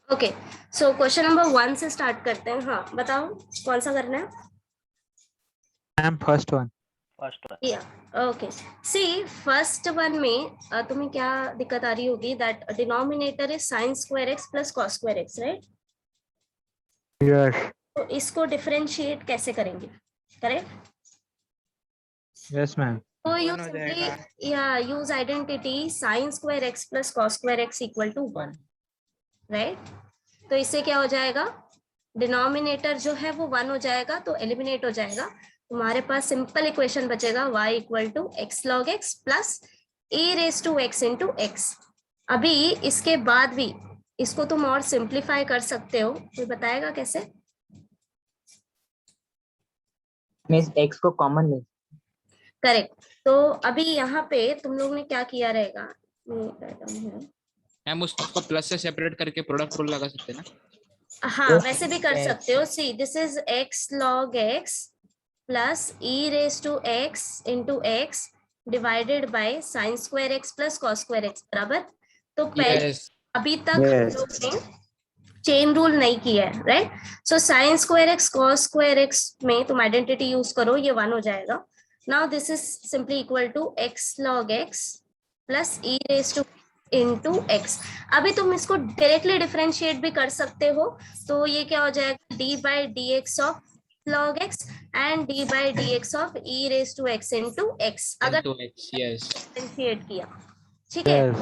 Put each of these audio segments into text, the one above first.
Okay, so question number 1 से start करते हैं। हाँ बताओ कौन सा करना है? Ma'am first one. या ओके, सी फर्स्ट वन में तुम्हें क्या दिक्कत आ रही होगी? That denominator is sin square x plus cos square x, right? Yes तो इसको डिफरेंशिएट कैसे करेंगे? करेक्ट। Yes ma'am. तो use simply use identity sin square x plus cos square x equal to 1, right? तो इससे क्या हो जाएगा? डिनोमिनेटर जो है वो 1 हो जाएगा, तो एलिमिनेट हो जाएगा। तुम्हारे पास सिंपल इक्वेशन बचेगा y equal to x log x plus e raise to x into x। अभी इसके बाद भी इसको तुम और सिंप्लीफाई कर सकते हो, कोई बताएगा कैसे? मींस x को कॉमन ले। करेक्ट। तो अभी यहाँ पे तुम लोग ने क्या किया रहेगा? मैम उसको प्लस से सेपरेट करके प्रोडक्ट रूल लगा सकते हैं ना? हाँ वैसे भी कर सकते हो। See this is x log x plus e raise to x into x divided by sine square x plus cos square x, बराबर? तो पहले अभी तक हम लोग ने चेन रूल नहीं किया है, right? So sine square x cos square x में तुम आइडेंटिटी यूज करो, ये 1 हो जाएगा। Now this is simply equal to x log x plus e raise to into x। अभी तुम इसको डायरेक्टली डिफरेंशिएट भी कर सकते हो, तो ये क्या हो जाएगा? d by D x of log x and d by D x of e raise to x into x, अगर डिफरेंशिएट किया, ठीक है?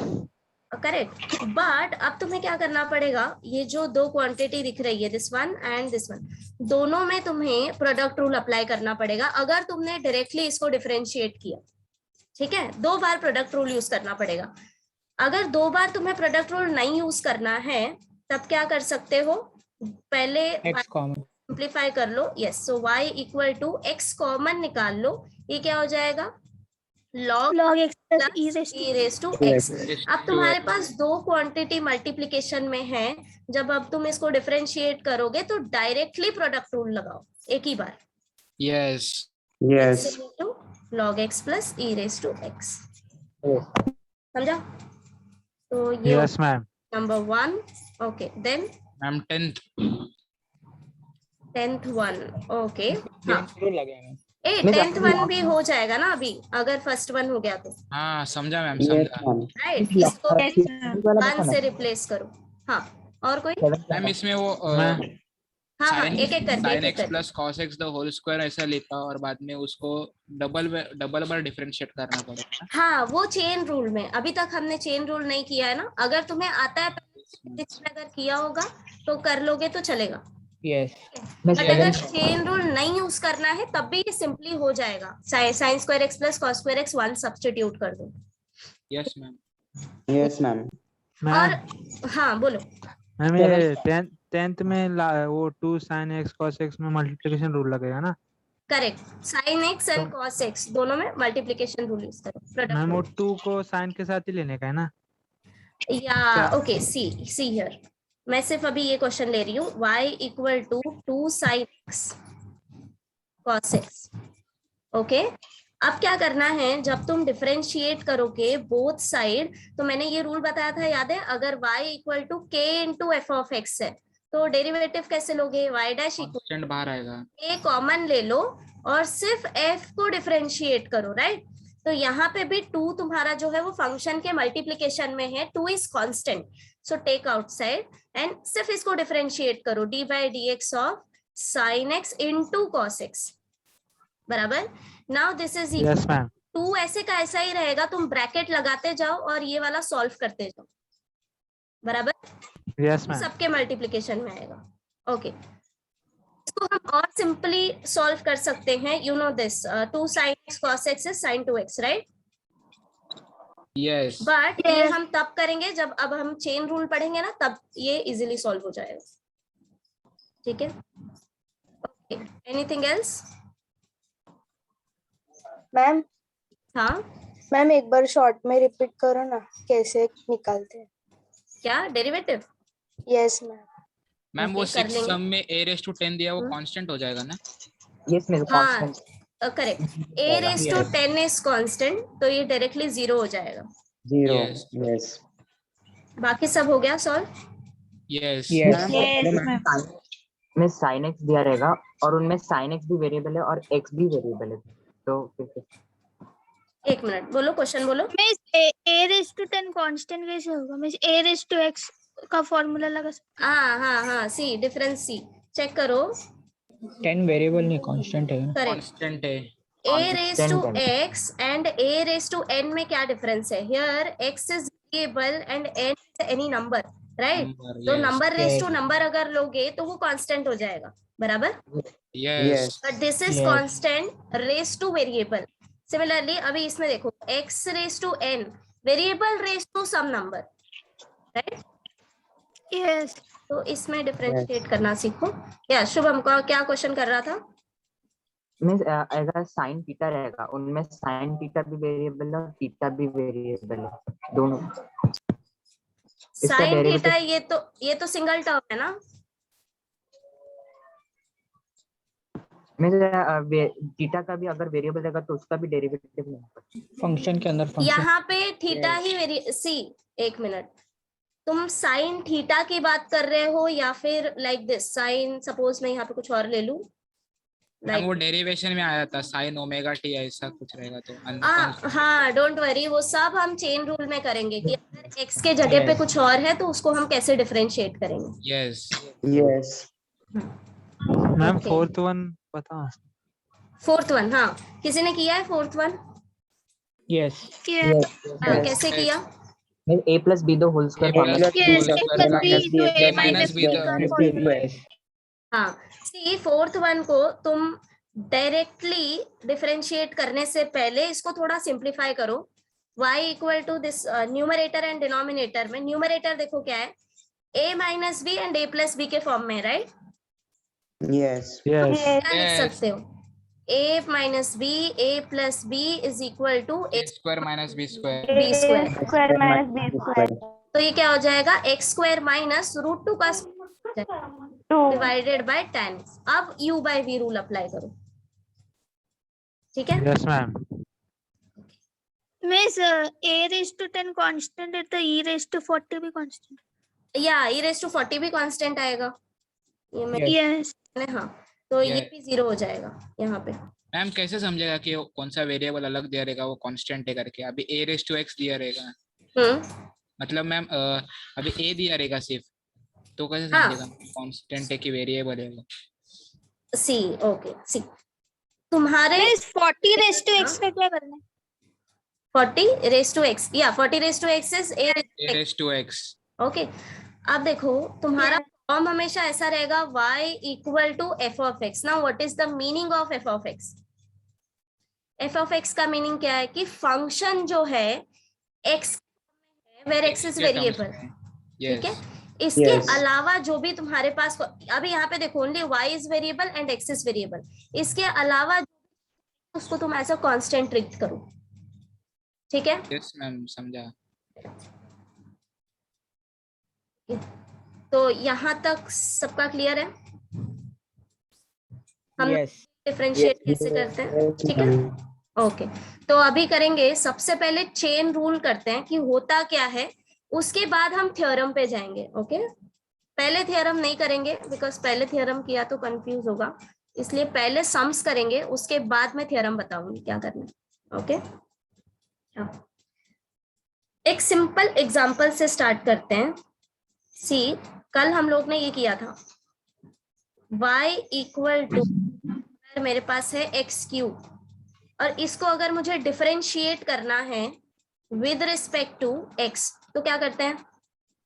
करेक्ट। बट अब तुम्हें क्या करना पड़ेगा? ये जो दो क्वांटिटी दिख रही है, this one and this one, दोनों में तुम्हें प्रोडक्ट रूल अप्लाई करना पड़ेगा अगर तुमने डायरेक्टली इसको डिफरेंशिएट किया, ठीक है? 2 बार प्रोडक्ट रूल यूज करना पड़ेगा। अगर 2 बार तुम्हें प्रोडक्ट रूल नहीं यूज करना है, तब क्या कर सकते हो? पहले सिंप्लीफाई कर लो। Yes, so y equal to x common निकाल लो, ये क्या हो जाएगा? log x plus e raise to x। अब तुम्हारे पास दो क्वांटिटी मल्टीप्लीकेशन में है, जब अब तुम इसको डिफरेंशिएट करोगे तो डायरेक्टली प्रोडक्ट रूल लगाओ एक ही बार। Yes yes, log x plus e raise to x, समझा? तो ये yes ma'am. Number 1। Okay, then ma'am 10th one. Okay, हाँ लगेगा। 10th वन भी हो जाएगा ना अभी, अगर फर्स्ट वन हो गया तो। हाँ समझा मैम, समझा। राइट, इसको 1 से रिप्लेस करो। हाँ, और कोई? मैम इसमें वो हाँ हाँ, एक एक करके sin x plus cos x the whole square ऐसा लेता और बाद में उसको डबल बार डिफरेंशिएट करना पड़ेगा। हाँ, वो चेन रूल में, अभी तक हमने चेन रूल नहीं किया है ना। अगर तुम्हें आता है, अगर किया होगा तो कर लोगे तो चलेगा। यस, बट अगर चेन रूल नहीं यूज करना है तब भी ये सिंपली हो जाएगा। Sign square x plus cos square x 1 substitute कर दो। Yes ma'am. Yes ma'am. और हाँ बोलो मैम, ये 10th में वो 2 sin x cos x में मल्टीप्लिकेशन रूल लगेगा ना? Correct, sine x and cos x दोनों में मल्टीप्लिकेशन रूल यूज करो। मैम वो 2 को साइन के साथ ही लेने का है ना? या ओके, सी हियर मैं सिर्फ अभी ये क्वेश्चन ले रही हूँ। y equal to 2 sin x cos x। Okay, अब क्या करना है? जब तुम डिफरेंशिएट करोगे बोथ साइड, तो मैंने ये रूल बताया था, याद है? अगर y equal to k into F of X है, तो डेरिवेटिव कैसे लोगे? y डैश इक्वल बाहर आएगा, k कॉमन ले लो और सिर्फ f को डिफरेंशिएट करो, राइट? तो यहाँ पे भी 2 तुम्हारा जो है वो फंक्शन के मल्टीप्लीकेशन में है, 2 is constant, so take outside and सिर्फ इसको डिफरेंशिएट करो, d by D x of sine x into cos x, बराबर? Now this is yes ma'am. 2 ऐसे का ऐसा ही रहेगा, तुम ब्रैकेट लगाते जाओ और ये वाला सॉल्व करते जाओ, बराबर? Yes ma'am. सबके मल्टीप्लीकेशन में आएगा। ओके, इसको हम और सिंपली सॉल्व कर सकते हैं। You know this 2 sin x cos x is sin 2x, right? Yes. But ये हम तब करेंगे जब अब हम चेन रूल पढ़ेंगे ना, तब ये इजीली सॉल्व हो जाएगा, ठीक है? Okay, anything else? मैम हाँ मैम, एक बार शॉर्ट में रिपीट करो ना, कैसे निकालते हैं? क्या डेरिवेटिव? Yes ma'am. मैम वो कर 6 लेंगे। सम में a रेज टू 10 दिया, वो कांस्टेंट हो जाएगा ना? यस मैम, हाँ constant. Correct, a raise to 10 is constant, तो ये डायरेक्टली 0 हो जाएगा। 0। Yes. यस। बाकी सब हो गया सॉल्व? Yes Yes. में sin x दिया रहेगा और उनमें sin x भी वेरिएबल है और x भी वेरिएबल है, तो फिर एक मिनट बोलो, क्वेश्चन बोलो। Miss a raised to 10 constant कैसे होगा? Miss a raised to x का फॉर्मूला लगा सकते हाँ, सी डिफरेंस, सी चेक करो। 10 वेरिएबल नहीं कांस्टेंट है। करेक्ट। कांस्टेंट है। a raised to Constant x and a raised to n में क्या डिफरेंस है? Here x is variable and n is any number, right? Number तो number raise to Yes. Number अगर लोगे तो वो कांस्टेंट हो जाएगा, बराबर। Yes but this is Yes. Constant raise to variable. Similarly अभी इसमें देखो x raise to n, variable raise to some number, right? हैं। यस तो इसमें डिफरेंशिएट करना सीखो। या शुभम का क्या क्वेश्चन कर रहा था? मींस अगर sin थीटा रहेगा उनमें sin थीटा भी वेरिएबल है और थीटा भी वेरिएबल है, दोनों। इसका साइन derivative- थीटा ये तो सिंगल टर्म है ना। मींस थीटा का भी अगर वेरिएबल रहेगा तो उसका भी डेरिवेटिव नहीं होगा। फंक्शन के अंदर फंक्शन। यहाँ पे थीटा ही सी एक मिनट, तुम साइन थीटा की बात कर रहे हो या फिर लाइक दिस साइन, सपोज मैं यहाँ पे कुछ और ले लूं, मैम वो डेरिवेशन में आया था sin ओमेगा t ऐसा कुछ रहेगा तो हाँ डोंट वरी, वो सब हम चेन रूल में करेंगे कि अगर x के जगह पे कुछ और है तो उसको हम कैसे डिफरेंशिएट करेंगे। Yes ma'am Okay. Fourth one पता। फोर्थ वन, हाँ किसी ने किया है फोर्थ वन? यस। कैसे किया? Means a plus b the whole square A plus formula। Yes a plus b to a minus b का फॉर्मूला। यस। हाँ सी फोर्थ वन को तुम डायरेक्टली डिफरेंशिएट करने से पहले इसको थोड़ा सिंप्लीफाई करो। y equal to this numerator and denominator में, न्यूमरेटर देखो क्या है, a minus B and a plus B के फॉर्म में, राइट? यस क्या लिख सकते हो? a minus B a plus B is equal to a square minus b square. b square. Square minus B square तो ये क्या हो जाएगा? x square minus root two का डिवाइडेड बाय tan। अब u by v rule apply करो, ठीक है? Yes ma'am. Miss a raised to 10 constant है तो e raised to 40 भी कांस्टेंट। या e रेस टू 40 भी कांस्टेंट आएगा ये में, यस हाँ तो ये Yeah. भी 0 हो जाएगा यहाँ पे। मैम कैसे समझेगा कि वो कौन सा वेरिएबल अलग दिया रहेगा वो कांस्टेंट है करके? अभी a रेस टू x दिया रहेगा, मतलब मैम अभी a दिया रहेगा सिर्फ, तो कैसे हाँ। समझेगा कांस्टेंट है कि वेरिएबल है वो? सी ओके सी तुम्हारे मिस 40 raised to x का क्या करना है? 40 रेस टू x, या 40 raise to x is a a raise to x। Okay. अब देखो तुम्हारा फॉर्म हमेशा ऐसा रहेगा y equal to f of x। Now what is the meaning of f of x? f of x का meaning क्या है कि फंक्शन जो है x where x is variable, ठीक है? इसके अलावा जो भी तुम्हारे पास, अभी यहाँ पे देखो only y is variable and x is variable, इसके अलावा उसको तुम ऐसा कांस्टेंट ट्रीट करो, ठीक है? यस मैम समझा। तो यहाँ तक सबका क्लियर है? हम यस। डिफरेंशिएट कैसे करते हैं, ठीक है? ओके तो अभी करेंगे, सबसे पहले चेन रूल करते हैं कि होता क्या है, उसके बाद हम थ्योरम पे जाएंगे। ओके पहले थ्योरम नहीं करेंगे बिकॉज पहले थ्योरम किया तो कंफ्यूज होगा, इसलिए पहले सम्स करेंगे, उसके बाद में थ्योरम बताऊंगी क्या करना है। ओके एक सिंपल एग्जांपल से स्टार्ट करते हैं। सी कल हम लोग ने ये किया था, y इक्वल टू मेरे पास है x क्यूब, और इसको अगर मुझे डिफरेंशिएट करना है विद रिस्पेक्ट टू x तो क्या करते हैं?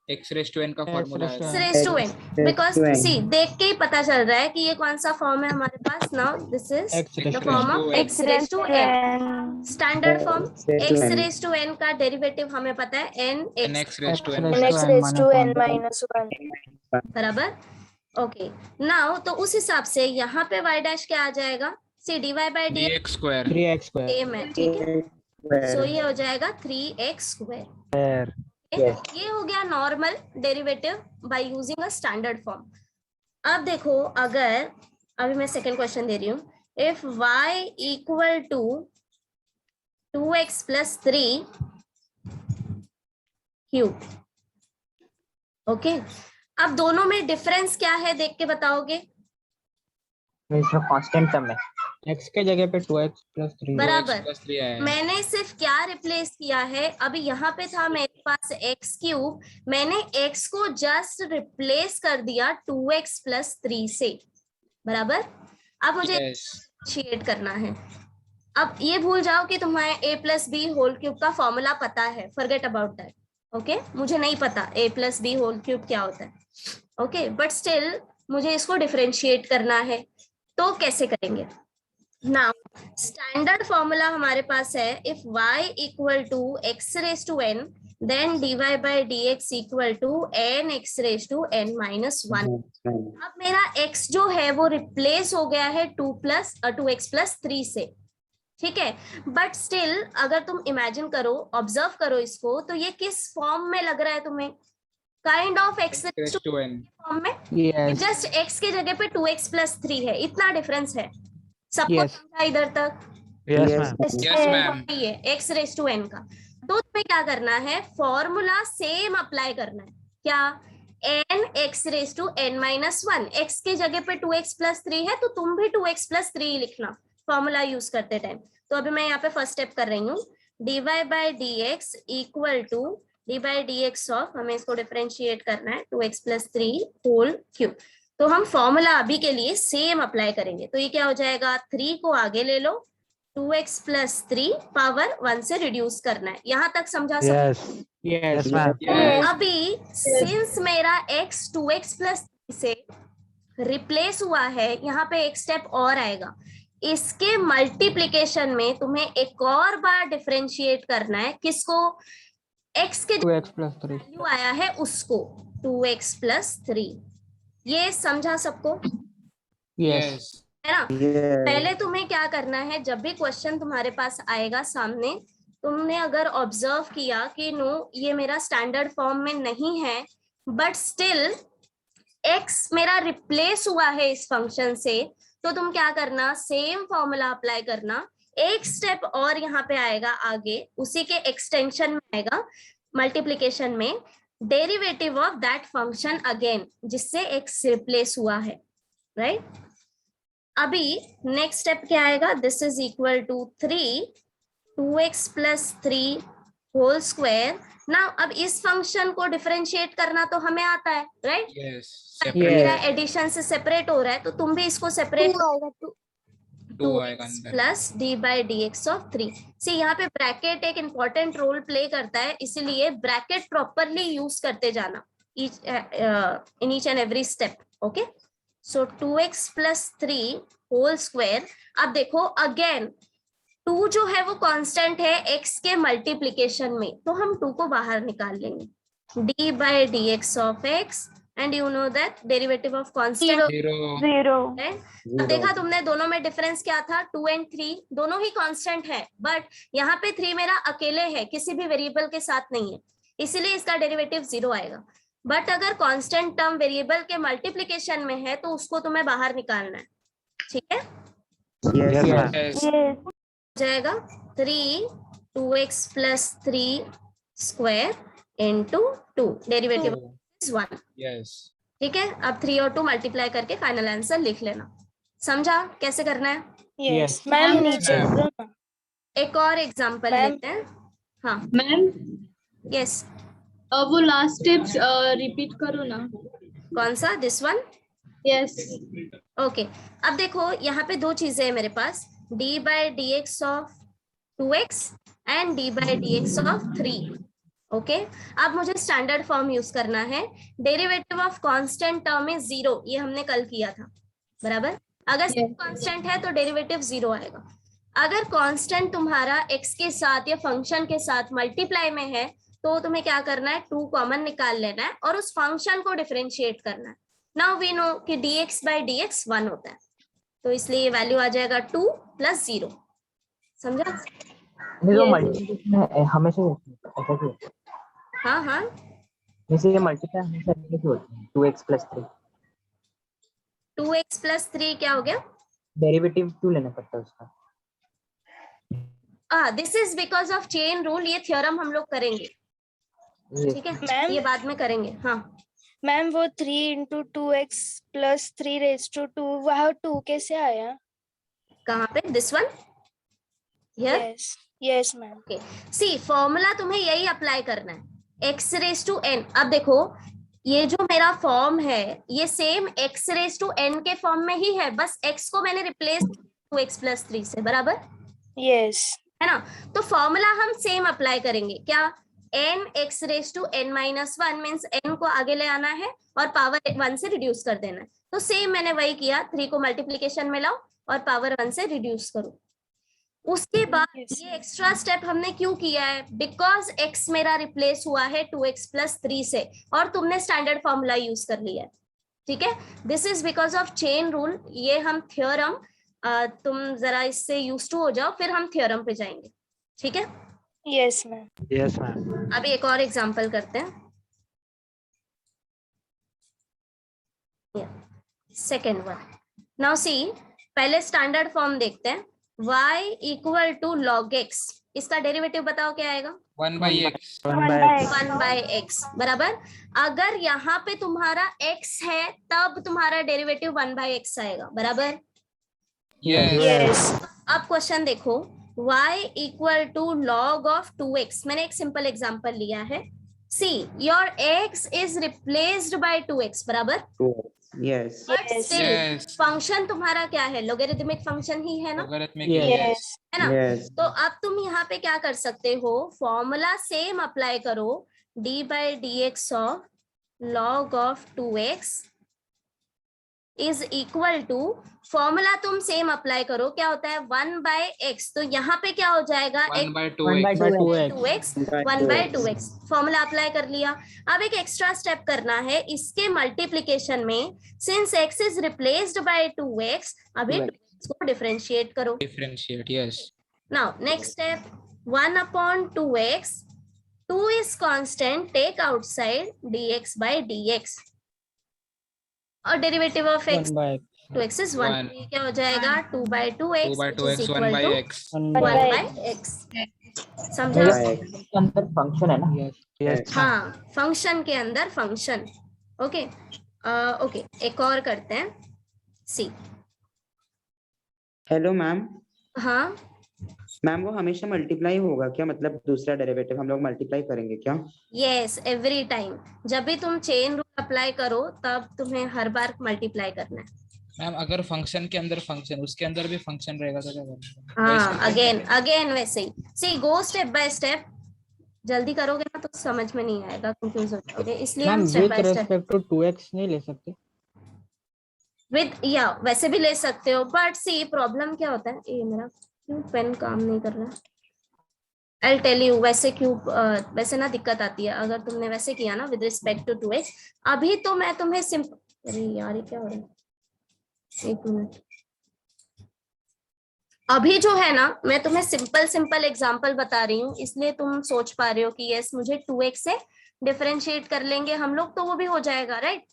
x रेस टू n का फॉर्मूला है। x raise to n, because see देख के ही पता चल रहा है कि ये कौन सा फॉर्म है हमारे पास। Now this is the form of x raise to n, standard form. x raise to n का डेरिवेटिव हमें पता है n x raise to n x raised to n minus 1 बराबर। ओके नाउ तो उस हिसाब से यहाँ पे y डैश क्या आ जाएगा? सी dy by D 3x square. 3x square. Same है, ठीक है? सो ये हो जाएगा 3x स्क्वायर। ये हो गया normal derivative by using a standard form. अब देखो अगर, अभी मैं सेकंड क्वेश्चन दे रही हूँ, if y equal to 2x plus 3 cube. Okay अब दोनों में डिफरेंस क्या है देख के बताओगे? इसमें कांस्टेंट टर्म है। x के जगह पे 2x प्लस 3 बराबर। 2x+3 आया है। मैंने सिर्फ क्या रिप्लेस किया है, अभी यहाँ पे था मेरे पास एक्स क्यूब, मैंने एक्स को जस्ट रिप्लेस कर दिया 2x+3 से। बराबर। अब मुझे Yes. शेड करना है। अब ये भूल जाओ कि तुम्हें a+b होल क्यूब का फॉर्मूला पता है, फॉरगेट अबाउट दैट। ओके, मुझे नहीं पता a+b होल क्यूब क्या होता है। ओके, बट स्टिल मुझे इसको डिफरेंशिएट करना है, तो कैसे करेंगे? नाउ स्टैंडर्ड फॉर्मूला हमारे पास है, if y equal to x raise to n then dy by dx equal to n x raise to n minus 1। अब मेरा x जो है वो रिप्लेस हो गया है 2x+3 से, ठीक है। बट स्टिल अगर तुम इमेजिन करो, ऑब्जर्व करो इसको, तो ये किस फॉर्म में लग रहा है तुम्हें? Kind of x raise to n form में, yes जस्ट x के जगह पे 2x+3 है, इतना डिफरेंस है। सबको Yes. समझा इधर तक? Yes Yes. Ma'am. Yes, ma'am. ये x रेज टू n का, तो तुम्हें क्या करना है, फॉर्मूला सेम अप्लाई करना है। क्या? n x raise to n minus 1, x के जगह पे 2x+3 है, तो तुम भी 2x+3 लिखना फॉर्मूला यूज करते टाइम। तो अभी मैं यहाँ पे फर्स्ट स्टेप कर रही हूँ, dy by dx equal to D by D x of, हमें इसको डिफरेंशिएट करना है 2x+3 होल क्यूब। तो हम फॉर्मूला अभी के लिए सेम अप्लाई करेंगे, तो ये क्या हो जाएगा, 3 को आगे ले लो, 2x+3 पावर 1 से रिड्यूस करना है। यहाँ तक समझा सब? Yes yes yes ma'am. Yes. अभी सिंस मेरा x 2x+3 से रिप्लेस हुआ है, यहाँ पे एक स्टेप और आएगा, इसके मल्टीप्लीकेशन में तुम्हें एक और बार डिफरेंशिएट करना है। किसको? x के 2x प्लस 3 वैल्यू आया है उसको, 2x+3। ये समझा सबको? yes है ना? पहले तुम्हें क्या करना है, जब भी क्वेश्चन तुम्हारे पास आएगा सामने, तुमने अगर ऑब्जर्व किया कि नो ये मेरा स्टैंडर्ड फॉर्म में नहीं है, बट स्टिल x मेरा रिप्लेस हुआ है इस फंक्शन से, तो तुम क्या करना, सेम फॉर्मूला अप्लाई करना। एक स्टेप और यहाँ पे आएगा आगे, उसी के एक्सटेंशन में आएगा मल्टीप्लीकेशन में, derivative of that function again, जिससे x रिप्लेस हुआ है, राइट? अभी नेक्स्ट स्टेप क्या आएगा, this is equal to 3 2x+3 whole square. ना अब इस फंक्शन को डिफरेंशिएट करना तो हमें आता है, राइट? Yes. Yes. एडिशन से सेपरेट हो रहा है, तो तुम भी इसको सेपरेट, 2 आएगा अंदर। Plus D by D x of 3। सी यहाँ पे ब्रैकेट एक इंपॉर्टेंट रोल प्ले करता है, इसीलिए ब्रैकेट प्रॉपरली यूज करते जाना in each and every step. Okay, so 2x+3 whole square. अब देखो अगेन 2 जो है वो कांस्टेंट है x के मल्टीप्लीकेशन में, तो हम 2 को बाहर निकाल लेंगे, d by D x of x, and you know that derivative of constant 0 है। अब देखा तुमने दोनों में डिफरेंस क्या था, 2 और 3 दोनों ही कांस्टेंट है, बट यहाँ पे 3 मेरा अकेले है, किसी भी वेरिएबल के साथ नहीं है, इसीलिए इसका डेरिवेटिव 0 आएगा। बट अगर कांस्टेंट टर्म वेरिएबल के मल्टीप्लीकेशन में है, तो उसको तुम्हें बाहर निकालना है, ठीक है? Yes ma'am. Yes. जाएगा 3 2x+3 square into 2, derivative is 1, Yes. ठीक है? अब 3 और 2 मल्टीप्लाई करके फाइनल आंसर लिख लेना। समझा कैसे करना है? yes मैम Yes, नीचे ma'am. करो ना। एक और एग्जांपल Ma'am. लेते हैं। हाँ, मैम यस, वो लास्ट टिप्स रिपीट करो ना। कौन सा? This one? यस ओके, अब देखो यहाँ पे 2 चीजें हैं मेरे पास, d by D x of 2x and d by D x of 3। Okay, अब मुझे स्टैंडर्ड फॉर्म यूज करना है। डेरिवेटिव ऑफ कांस्टेंट टर्म में 0, ये हमने कल किया था, बराबर? अगर Yes. कांस्टेंट है तो डेरिवेटिव 0 आएगा। अगर कांस्टेंट तुम्हारा x के साथ या फंक्शन के साथ मल्टीप्लाई में है, तो तुम्हें क्या करना है, 2 कॉमन निकाल लेना है और उस फंक्शन को डिफरेंशिएट करना है। नाउ वी नो कि dx बाई डी एक्स 1 होता है, तो इसलिए ये वैल्यू आ जाएगा 2 + 0। समझा? नहीं तो मल्टीप्लिकेशन है हमेशा ऐसा क्यों? हाँ हाँ, जैसे ये मल्टीप्लाई हमेशा ऐसे क्यों होता है? 2x+3 2x+3 क्या हो गया? डेरिवेटिव क्यों लेना पड़ता है उसका? This is because of chain rule, ये थ्योरम हम लोग करेंगे, ये ठीक है? मैम ये बाद में करेंगे। हाँ मैम वो 3 × 2x + 3⁻², वह 2 कैसे आया? कहाँ पे? This one here. Yes yes ma'am. See formula तुम्हें यही अप्लाई करना है, x⁻n। अब देखो ये जो मेरा फॉर्म है ये सेम x⁻n के फॉर्म में ही है, बस x को मैंने रिप्लेस 2x + 3 से, बराबर यस है ना। तो फॉर्मूला हम सेम अप्लाई करेंगे, क्या? n x⁻n - 1 मीन्स n को आगे ले आना है और पावर 1 से रिड्यूस कर देना है। तो सेम मैंने वही किया, 3 को मल्टीप्लीकेशन में लाओ और पावर 1 से रिड्यूस करो। उसके बाद Yes. ये एक्स्ट्रा स्टेप हमने क्यों किया है? बिकॉज x मेरा रिप्लेस हुआ है 2x + 3 से और तुमने स्टैंडर्ड फॉर्मूला यूज कर लिया है, ठीक है। This is because of chain rule. ये हम थ्योरम, तुम जरा इससे यूज टू हो जाओ, फिर हम थ्योरम पे जाएंगे, ठीक है। Yes ma'am. Yes ma'am. अभी एक और एग्जांपल करते हैं, सेकेंड वन। नाउ सी, पहले स्टैंडर्ड फॉर्म देखते हैं, y = log x। इसका डेरिवेटिव बताओ क्या आएगा? 1/x। 1/x बराबर। अगर यहाँ पे तुम्हारा x है तब तुम्हारा डेरिवेटिव 1/x आएगा, बराबर। यस अब क्वेश्चन देखो, y = log of 2x। मैंने एक सिंपल एग्जांपल लिया है। See your x is replaced by 2x, बराबर। Yes. But Yes. Still Yes. Function तुम्हारा क्या है? लोगरिथमिक फंक्शन ही है ना, Logarithmic, Yes. yes. यस है ना। Yes. तो अब तुम यहाँ पे क्या कर सकते हो? फॉर्मूला सेम अप्लाई करो, d/dx of log of 2x is equal to, formula तुम सेम अप्लाई करो, क्या होता है? 1/x। तो यहाँ पे क्या हो जाएगा? 1/2x। 2x 1/2x। Formula apply कर लिया। अब एक एक्स्ट्रा स्टेप करना है, इसके मल्टीप्लीकेशन में since x is replaced bye 2x, अभी 2x को डिफरेंशिएट करो। Differentiate, yes. Now next step, 1/2x, 2 is constant, take outside dx/dx और derivative of x 1/x. 2x is 1। One. ये क्या हो जाएगा? 2/2x 2/2x, 1/x 1/x. समझा? के अंदर फंक्शन है ना। Yes. यस हाँ, फंक्शन के अंदर फंक्शन। ओके ओके, एक और करते हैं। सी, हेलो मैम। हाँ मैम वो हमेशा मल्टीप्लाई होगा क्या? मतलब दूसरा डेरिवेटिव हम लोग मल्टीप्लाई करेंगे क्या? यस, एवरी टाइम जब भी तुम चेन रूल अप्लाई करो तब तुम्हें हर बार मल्टीप्लाई करना है। मैम अगर फंक्शन के अंदर फंक्शन, उसके अंदर भी फंक्शन रहेगा तो क्या करेंगे? हाँ, अगेन वैसे ही। सी, गो स्टेप बाय स्टेप। जल्दी करोगे ना तो समझ में नहीं आएगा, कंफ्यूज हो जाओगे, इसलिए मैम हम step with by step respect to 2x नहीं ले सकते? विद, या वैसे भी ले सकते हो, बट सी प्रॉब्लम क्या होता है, ये मेरा क्यों पेन काम नहीं कर रहा? I'll tell you वैसे क्यों, वैसे ना दिक्कत आती है अगर तुमने वैसे किया ना विद रिस्पेक्ट टू 2x। अभी तो मैं तुम्हें सिंपल, अरे यार ये क्या हो रहा है, एक मिनट। अभी जो है ना मैं तुम्हें सिंपल एग्जांपल बता रही हूँ, इसलिए तुम सोच पा रहे हो कि यस मुझे 2x से डिफरेंशिएट कर लेंगे हम लोग तो वो भी हो जाएगा, right.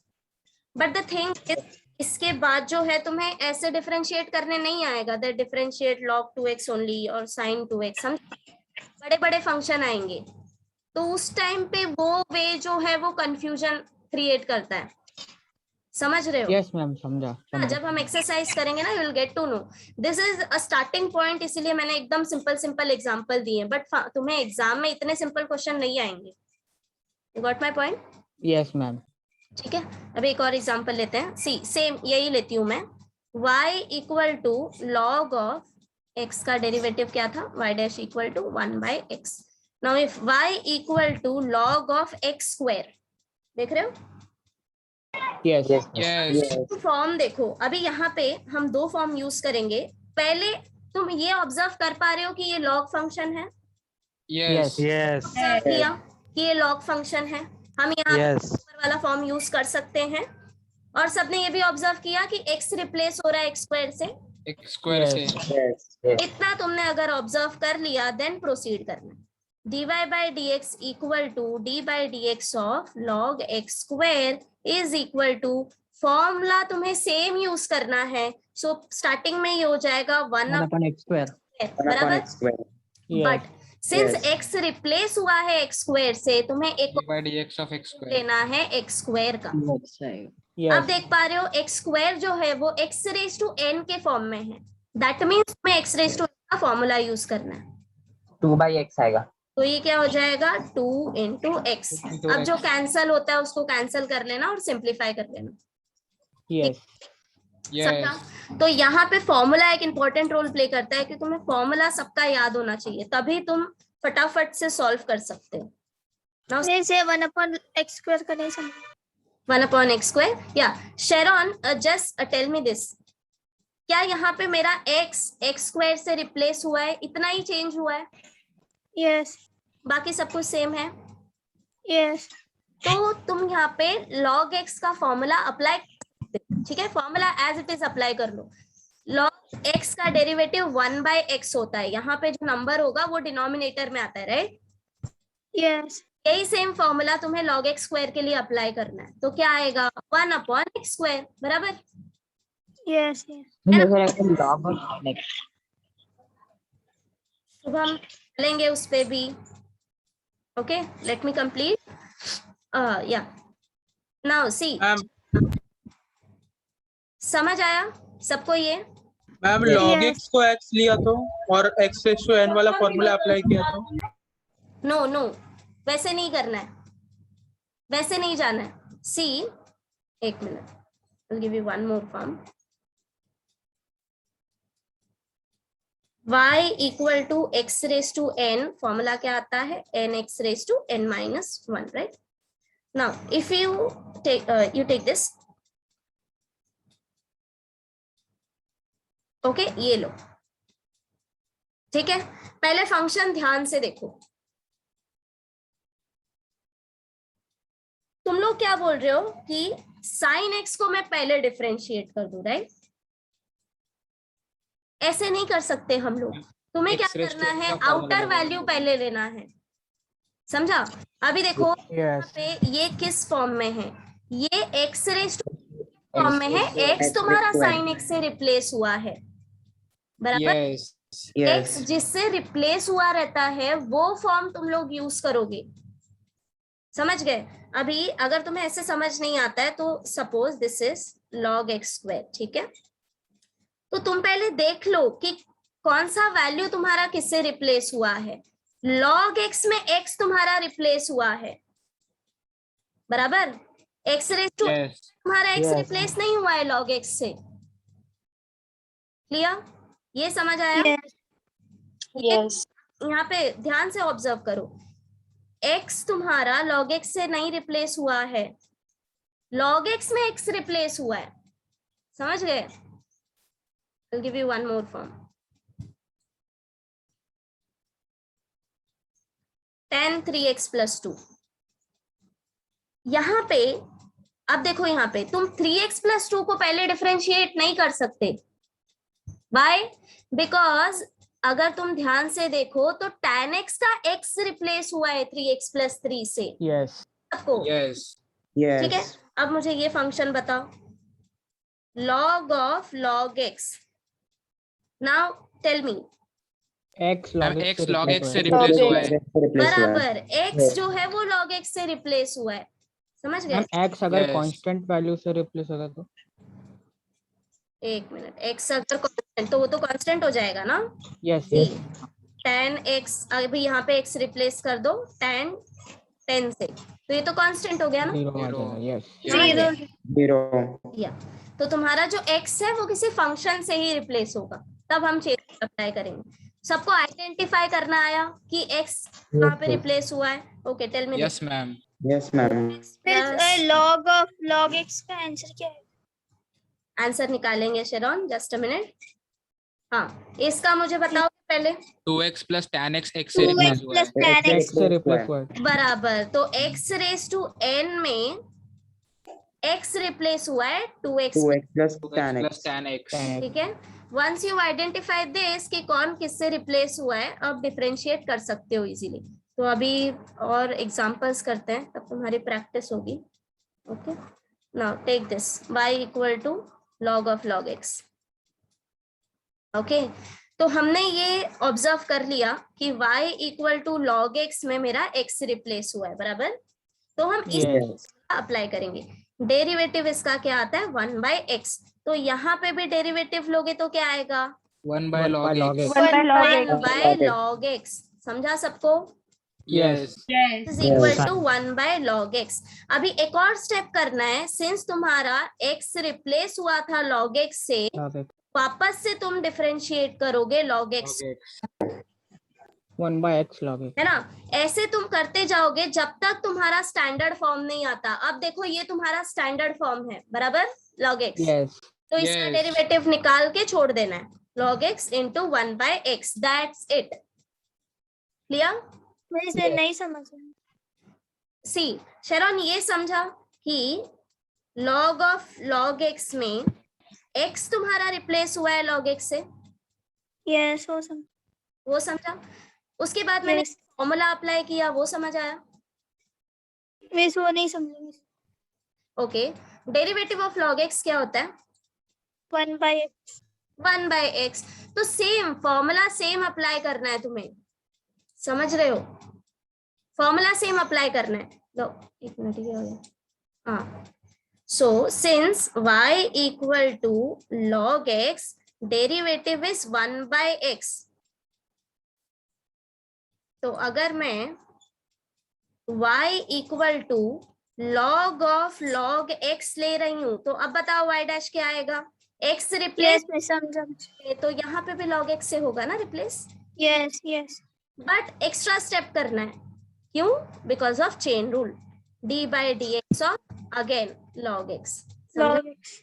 But the thing is, इसके बाद जो है तुम्हें ऐसे डिफरेंशिएट करने नहीं आएगा, that differentiate log 2x only और sin 2x। हम बड़े बड़े फंक्शन आएंगे तो उस टाइम पे वो वे जो है वो कंफ्यूजन क्रिएट करता है, समझ रहे हो? यस मैम, समझा हाँ, जब हम एक्सरसाइज करेंगे ना, you will get to know. This is a starting point, इसीलिए मैंने एकदम सिंपल एग्जांपल दिए, बट तुम्हें एग्जाम में इतने सिंपल क्वेश्चन नहीं आएंगे। You got my point? Yes ma'am. ठीक है, अभी एक और एग्जांपल लेते हैं। सी, सेम यही लेती हूँ मैं, y = log of x का डेरिवेटिव क्या था? y' = 1/x। Now if y = log of x², देख रहे हो? Yes Yes. फॉर्म देखो, अभी यहाँ पे हम दो फॉर्म यूज करेंगे। पहले तुम ये ऑब्जर्व कर पा रहे हो कि ये लॉग फंक्शन है, Yes. यस ऑब्जर्व किया कि ये लॉग फंक्शन है। हम यहाँ यस ऊपर वाला फॉर्म यूज कर सकते हैं, और सबने ये भी ऑब्जर्व किया कि x रिप्लेस हो रहा है x² से। X square से। इतना तुमने अगर ऑब्जर्व कर लिया, देन प्रोसीड करना। dy/dx = d/dx of log x² is equal to, formula तुम्हें सेम यूज करना है। सो स्टार्टिंग में ये हो जाएगा 1/x², बराबर। Yes. But since Yes. x replace हुआ है x स्क्वायर से, तुम्हें एक by dx of x square. लेना है x स्क्वायर का। अब Yes. देख पा रहे हो x स्क्वायर जो है वो x रेज टू n के फॉर्म में है, दैट मीन्स तुम्हें x रेज टू n का फॉर्मूला यूज करना है। 2/x आएगा। तो ये क्या हो जाएगा 2 into x। Into अब जो x. कैंसल होता है उसको कैंसल कर लेना और सिंप्लीफाई कर लेना। Yes. सबका Yes. तो यहाँ पे फॉर्मूला एक इंपॉर्टेंट रोल प्ले करता है कि तुम्हें फॉर्मूला सबका याद होना चाहिए, तभी तुम फटाफट से सॉल्व कर सकते हो। Now जैसे 1/x स्क्वायर का नहीं समझ। 1/x स्क्वायर या Sharon just tell me this, क्या यहाँ पे मेरा x स्क्वायर से रिप्लेस हुआ है, इतना ही चेंज हुआ है, यस बाकी सब कुछ सेम है? यस तो तुम यहाँ पे log x का फॉर्मूला अप्लाई, ठीक है, formula as it is apply कर लो। log x का डेरिवेटिव 1/x होता है, यहाँ पे जो नंबर होगा वो डिनोमिनेटर में आता है, राइट? यस यही सेम फॉर्मूला तुम्हें log x स्क्वायर के लिए अप्लाई करना है, तो क्या आएगा 1/x स्क्वायर, बराबर? Yes log of x। Shubham चलेंगे उस पे भी। Okay, let me complete. या नाउ सी, समझ आया सबको ये? मैम log x को x लिया तो और x रेज़ टू n वाला फॉर्मूला अप्लाई किया तो? नो नो, वैसे नहीं करना है, वैसे नहीं जाना है। सी, एक minute, I'll give you one more form. y equal to x raised to n, formula क्या आता है nx raised to n minus 1, right? Now if you take this, okay ये लो, ठीक है। पहले फंक्शन ध्यान से देखो, तुम लोग क्या बोल रहे हो कि साइन एक्स को मैं पहले डिफरेंशिएट कर दूं, राइट? ऐसे नहीं कर सकते हम लोग, तुम्हें क्या करना है, आउटर वैल्यू पहले लेना है, समझा? अभी देखो यहाँ पे ये किस फॉर्म में है, ये एक्स रेज टू फॉर्म में है, एक्स तुम्हारा साइन एक्स से रिप्लेस हुआ है, बराबर? एक्स जिससे रिप्लेस हुआ रहता है वो फॉर्म तुम लोग यूज करोगे, समझ गए? अभी अगर तुम्हें ऐसे समझ नहीं आता है तो suppose this is log x square, ठीक है? तो तुम पहले देख लो कि कौन सा वैल्यू तुम्हारा किससे रिप्लेस हुआ है। log x में x तुम्हारा रिप्लेस हुआ है, बराबर? x रेज टू तुम्हारा x रिप्लेस नहीं हुआ है log x से, क्लियर? ये समझ आया? यस यहाँ पे ध्यान से ऑब्जर्व करो, x तुम्हारा log x से नहीं रिप्लेस हुआ है, log x में x रिप्लेस हुआ है, समझ गए? I'll give you one more form. tan 3x plus 2, यहाँ पे अब देखो, यहाँ पे तुम 3x plus 2 को पहले डिफरेंशिएट नहीं कर सकते। Why? Because अगर तुम ध्यान से देखो तो tan x का x रिप्लेस हुआ है 3x plus 3 से, Yes. आपको ठीक है? अब मुझे ये फंक्शन बताओ, log of log x, now tell me, X log x से रिप्लेस हुआ है, बराबर? x जो है वो log x से रिप्लेस हुआ है, समझ गए? X अगर कांस्टेंट वैल्यू से रिप्लेस होता तो? एक मिनट, x अगर कांस्टेंट तो वो तो कांस्टेंट हो जाएगा ना? यस tan x, अभी यहाँ पे x रिप्लेस कर दो tan 10 से, तो ये तो कांस्टेंट हो गया ना? जीरो। या तो तुम्हारा जो x है वो किसी फंक्शन से ही रिप्लेस होगा, तब हम चेंज अप्लाई करेंगे। सबको आइडेंटिफाई करना आया कि x कहाँ पे रिप्लेस हुआ है? Okay, tell me. Yes ma'am. Yes ma'am. log of log x का आंसर क्या है? आंसर निकालेंगे शेरॉन, जस्ट अ मिनट। हाँ, इसका मुझे बताओ पहले। 2x plus tan x x 2x से रिप्लेस हुआ plus है, tan x से रिप्लेस हुआ है, बराबर, तो x रेज टू n में x रिप्लेस हुआ है 2x plus tan plus tan x। ठीक है? वंस यू आइडेंटिफाई दिस कि कौन किससे रिप्लेस हुआ है, अब डिफरेंशिएट कर सकते हो इजीली। तो अभी और एग्जांपल्स करते हैं, तब तुम्हारी प्रैक्टिस होगी। Okay, now take this y equal to log of log x। Okay, तो हमने ये ऑब्जर्व कर लिया कि y equal to log x में मेरा x रिप्लेस हुआ है, बराबर। तो हम इस अप्लाई करेंगे। डेरिवेटिव इसका क्या आता है 1/x, तो यहाँ पे भी डेरिवेटिव लोगे तो क्या आएगा 1/log x। 1/log x। समझा सबको? Yes is equal to 1/log x। अभी एक और स्टेप करना है, सिंस तुम्हारा x रिप्लेस हुआ था log x से, वापस से तुम डिफरेंशिएट करोगे log x, 1/x log x, है ना। ऐसे तुम करते जाओगे जब तक तुम्हारा स्टैंडर्ड फॉर्म नहीं आता। अब देखो ये तुम्हारा स्टैंडर्ड फॉर्म है, बराबर, log x। yes, तो इसका Yes. डेरिवेटिव निकाल के छोड़ देना है, log x into 1/x, that's it. Clear? मैं नहीं समझ रही। सी शरण, ये समझा कि log ऑफ log x में x तुम्हारा रिप्लेस हुआ है log x से, यस वो समझा। उसके बाद मैंने Yes. फॉर्मूला अप्लाई किया, वो समझ आया? मिस वो नहीं समझी। Okay, derivative of log x क्या होता है 1/x 1/x। तो सेम फॉर्मूला सेम अप्लाई करना है तुम्हें, समझ रहे हो? फॉर्मूला सेम अप्लाई करना है। लो एक मिनट, ये हो गया। हाँ, so since y equal to log x, derivative is 1/x। तो अगर मैं y equal to log of log x ले रही हूं, तो अब बताओ y डैश क्या आएगा? x रिप्लेस, मैं समझा। तो यहाँ पे भी log x से होगा ना replace, yes yes but extra step करना है। क्यों? Because of chain rule, d/dx of again log x। log x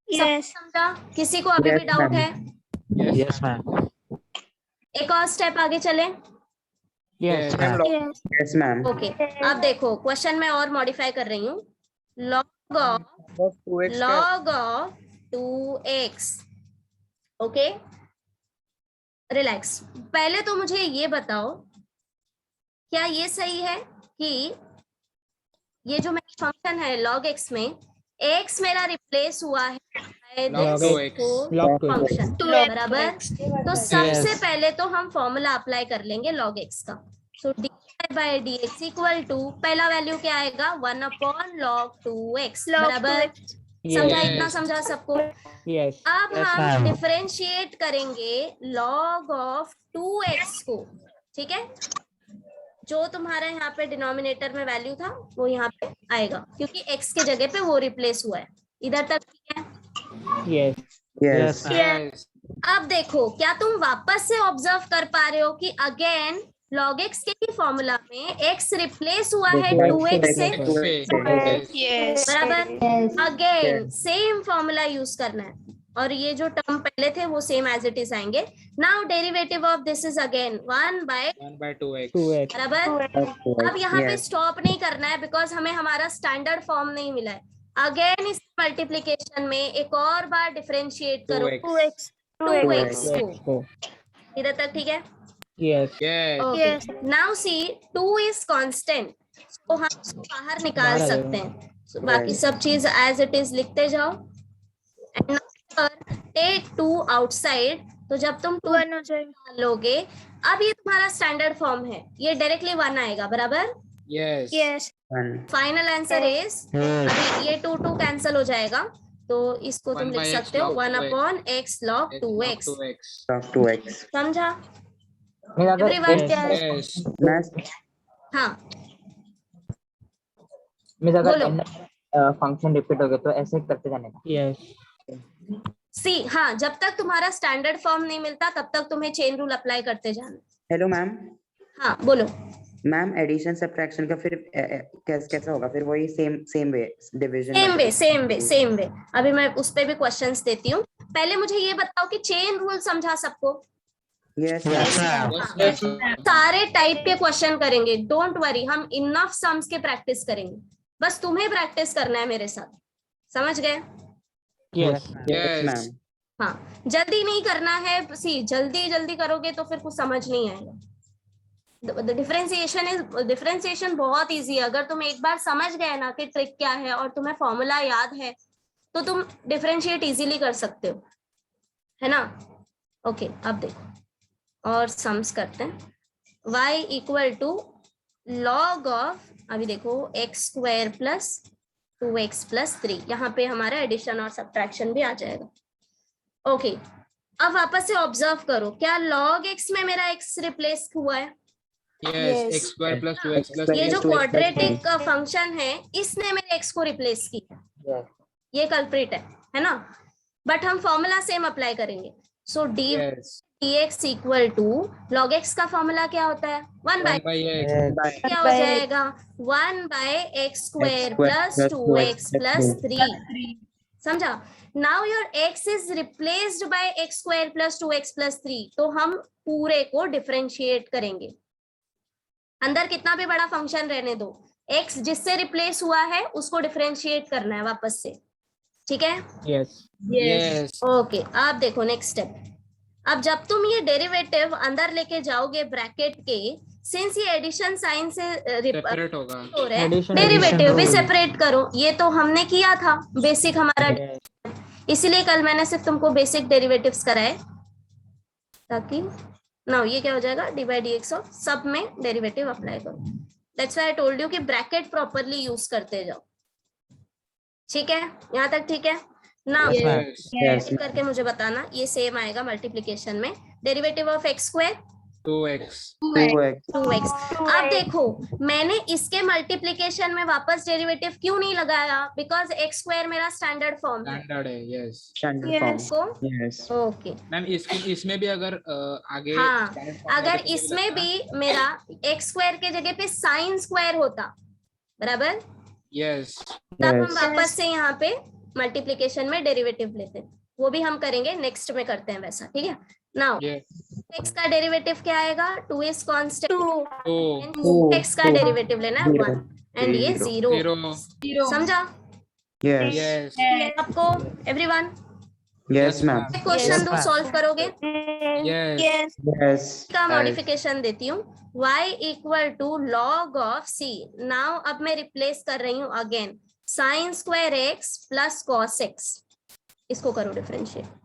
yes समझा? किसी को अभी भी Yes, डाउट ma'am. है? यस मैम, एक और स्टेप आगे चले। yes, ma'am, yes yes ma'am. Okay, अब देखो क्वेश्चन में और मॉडिफाई कर रही हूँ। log of 2x, okay, relax. पहले तो मुझे ये बताओ, क्या ये सही है कि ये जो मेरा फंक्शन है log x में x मेरा रिप्लेस हुआ है Log x. फंक्शन, बराबर। तो सबसे पहले तो हम फॉर्मूला अप्लाई कर लेंगे log x का। सो dy/dx इक्वल टू, पहला वैल्यू क्या आएगा 1/log 2x, बराबर। समझा? Yes. इतना समझा सबको? yes, अब Yes, हम ma'am. डिफरेंशिएट करेंगे log ऑफ 2x को, ठीक है। जो तुम्हारा यहाँ पे डिनोमिनेटर में वैल्यू था वो यहाँ पे आएगा, क्योंकि x के जगह पे वो रिप्लेस हुआ है। इधर तक ठीक है? yes, yes Yes. अब देखो, क्या तुम वापस से ऑब्जर्व कर पा रहे हो कि अगेन log x के ही फॉर्मूला में x रिप्लेस हुआ है 2x से, यस बराबर। अगेन सेम फॉर्मूला यूज करना है, और ये जो टर्म पहले थे वो सेम एज इट इज आएंगे। Now derivative of this is again 1/2x. 2x, बराबर। अब यहाँ पे स्टॉप नहीं करना है, बिकॉज हमें हमारा स्टैंडर्ड फॉर्म नहीं मिला है। अगेन इस मल्टीप्लीकेशन में एक और बार डिफरेंशिएट करो 2x. 2x को। को इधर तक ठीक है? yes, Yes. Okay, now see 2 is constant, तो हम इसको बाहर निकाल बाहर आ सकते हैं। So, बाकी सब चीज एज इट इज लिखते जाओ। एंड टेक 2 आउटसाइड, तो जब तुम 2 1 हो जाएगा। लोगे, अब ये तुम्हारा स्टैंडर्ड फॉर्म है, ये डायरेक्टली 1 आएगा, बराबर। Yes. Yes final answer is, अभी ये 2 कैंसिल हो जाएगा, तो इसको तुम 1 लिख by x सकते हो log 1/x log 2x। 2x. 2x। समझा? मैं अगर Everyone Yes. मैं हाँ, मैं अगर बोलो। फंक्शन रिपीट हो गया तो ऐसे करते जाने का। yes, सी हाँ, जब तक तुम्हारा स्टैंडर्ड फॉर्म नहीं मिलता तब तक तुम्हें चेन रूल अप्लाई करते जाना। Hello ma'am. हाँ बोलो। मैम एडिशन सब्ट्रैक्शन का फिर कैसा होगा? फिर वही same way division? Same way. अभी मैं उस पे भी क्वेश्चंस देती हूँ। पहले मुझे ये बताओ कि चेन रूल समझा सबको? यस सारे टाइप के क्वेश्चन करेंगे, डोंट वरी, हम इनफ सम्स के प्रैक्टिस करेंगे, बस तुम्हें प्रैक्टिस करना है मेरे साथ। समझ गए? yes, yes ma'am. हाँ, जल्दी नहीं करना है। सी जल्दी करोगे तो फिर कुछ समझ नहीं आएगा। डिफरेंशिएशन बहुत इजी है। अगर तुम एक बार समझ गए ना कि ट्रिक क्या है और तुम्हें फॉर्मूला याद है, तो तुम डिफरेंशिएट इजीली कर सकते हो, है ना। ओके अब देखो और सम्स करते हैं। y equal to log of, अभी देखो x square plus 2x plus 3, यहाँ पे हमारा एडिशन और सब्ट्रैक्शन भी आ जाएगा। ओके अब वापस से ऑब्जर्व करो, क्या log x में मेरा x रिप्लेस हुआ है? Yes, x square plus 2x plus ये जो 2x plus क्वाड्रेटिक फंक्शन है इसने मेरे x को रिप्लेस किया, Yes. ये कल्प्रिट है ना। बट हम फॉर्मूला सेम अप्लाई करेंगे। So d yes dx equal to log x का फॉर्मूला क्या होता है? 1 बाय बाय x क्या हो जाएगा? 1 by x square plus 2x plus 3। समझा? Now your x is replaced by x square plus 2x plus 3, तो हम पूरे को डिफरेंशिएट करेंगे। अंदर कितना भी बड़ा फंक्शन रहने दो, x जिससे रिप्लेस हुआ है उसको डिफरेंशिएट करना है वापस से, ठीक है? यस यस ओके अब देखो नेक्स्ट स्टेप। अब जब तुम ये डेरिवेटिव अंदर लेके जाओगे ब्रैकेट के, सिंस ये एडिशन साइन से सेपरेट होगा। हो रहा है, Addition डेरिवेटिव भी rule। सेपरेट करो। ये तो हमने किया था बेसिक हमारा, इसीलिए कल मैंने सिर्फ तुमको बेसिक डेरिवेटिव्स कराए, ताकि नाउ ये क्या हो जाएगा, D by D x of सब में डेरिवेटिव अप्लाई करो। That's why I told you कि ब्रैकेट प्रॉपरली यूज करते जाओ, ठीक है? यहाँ तक ठीक है ना? यस करके मुझे बताना, ये सेम आएगा मल्टीप्लिकेशन में। Derivative of x square 2x 2x। अब देखो मैंने इसके मल्टीप्लिकेशन में वापस डेरिवेटिव क्यों नहीं लगाया? बिकॉज एक्स स्क्वायर मेरा स्टैंडर्ड फॉर्म है। स्टैंडर्ड है। Yes Standard Yes. form. को Yes. ओके मैम इसमें भी अगर आगे हाँ, standard form अगर negative इसमें लगता, भी मेरा एक्स स्क्वायर के जगह पे साइन स्क्वायर होता, बराबर, यस तब हम Yes. वापस से यहाँ पे मल्टीप्लिकेशन में डेरिवेटिव लेते हैं। वो भी हम करेंगे, नेक्स्ट में करते हैं वैसा, ठीक है? नाउ यस x का डेरिवेटिव क्या आएगा? 2 इज कांस्टेंट, तो x का डेरिवेटिव लेना है 1 एंड ये 0। 0 समझा Yes. यस आपको? Everyone Yes, ma'am. क्वेश्चन दो, सॉल्व करोगे? Yes Yes. का मॉडिफिकेशन देती हूँ, y equal to log of c। Now अब मैं रिप्लेस कर रही हूँ again sine square x plus cos x, इसको करो डिफरेंशिएट।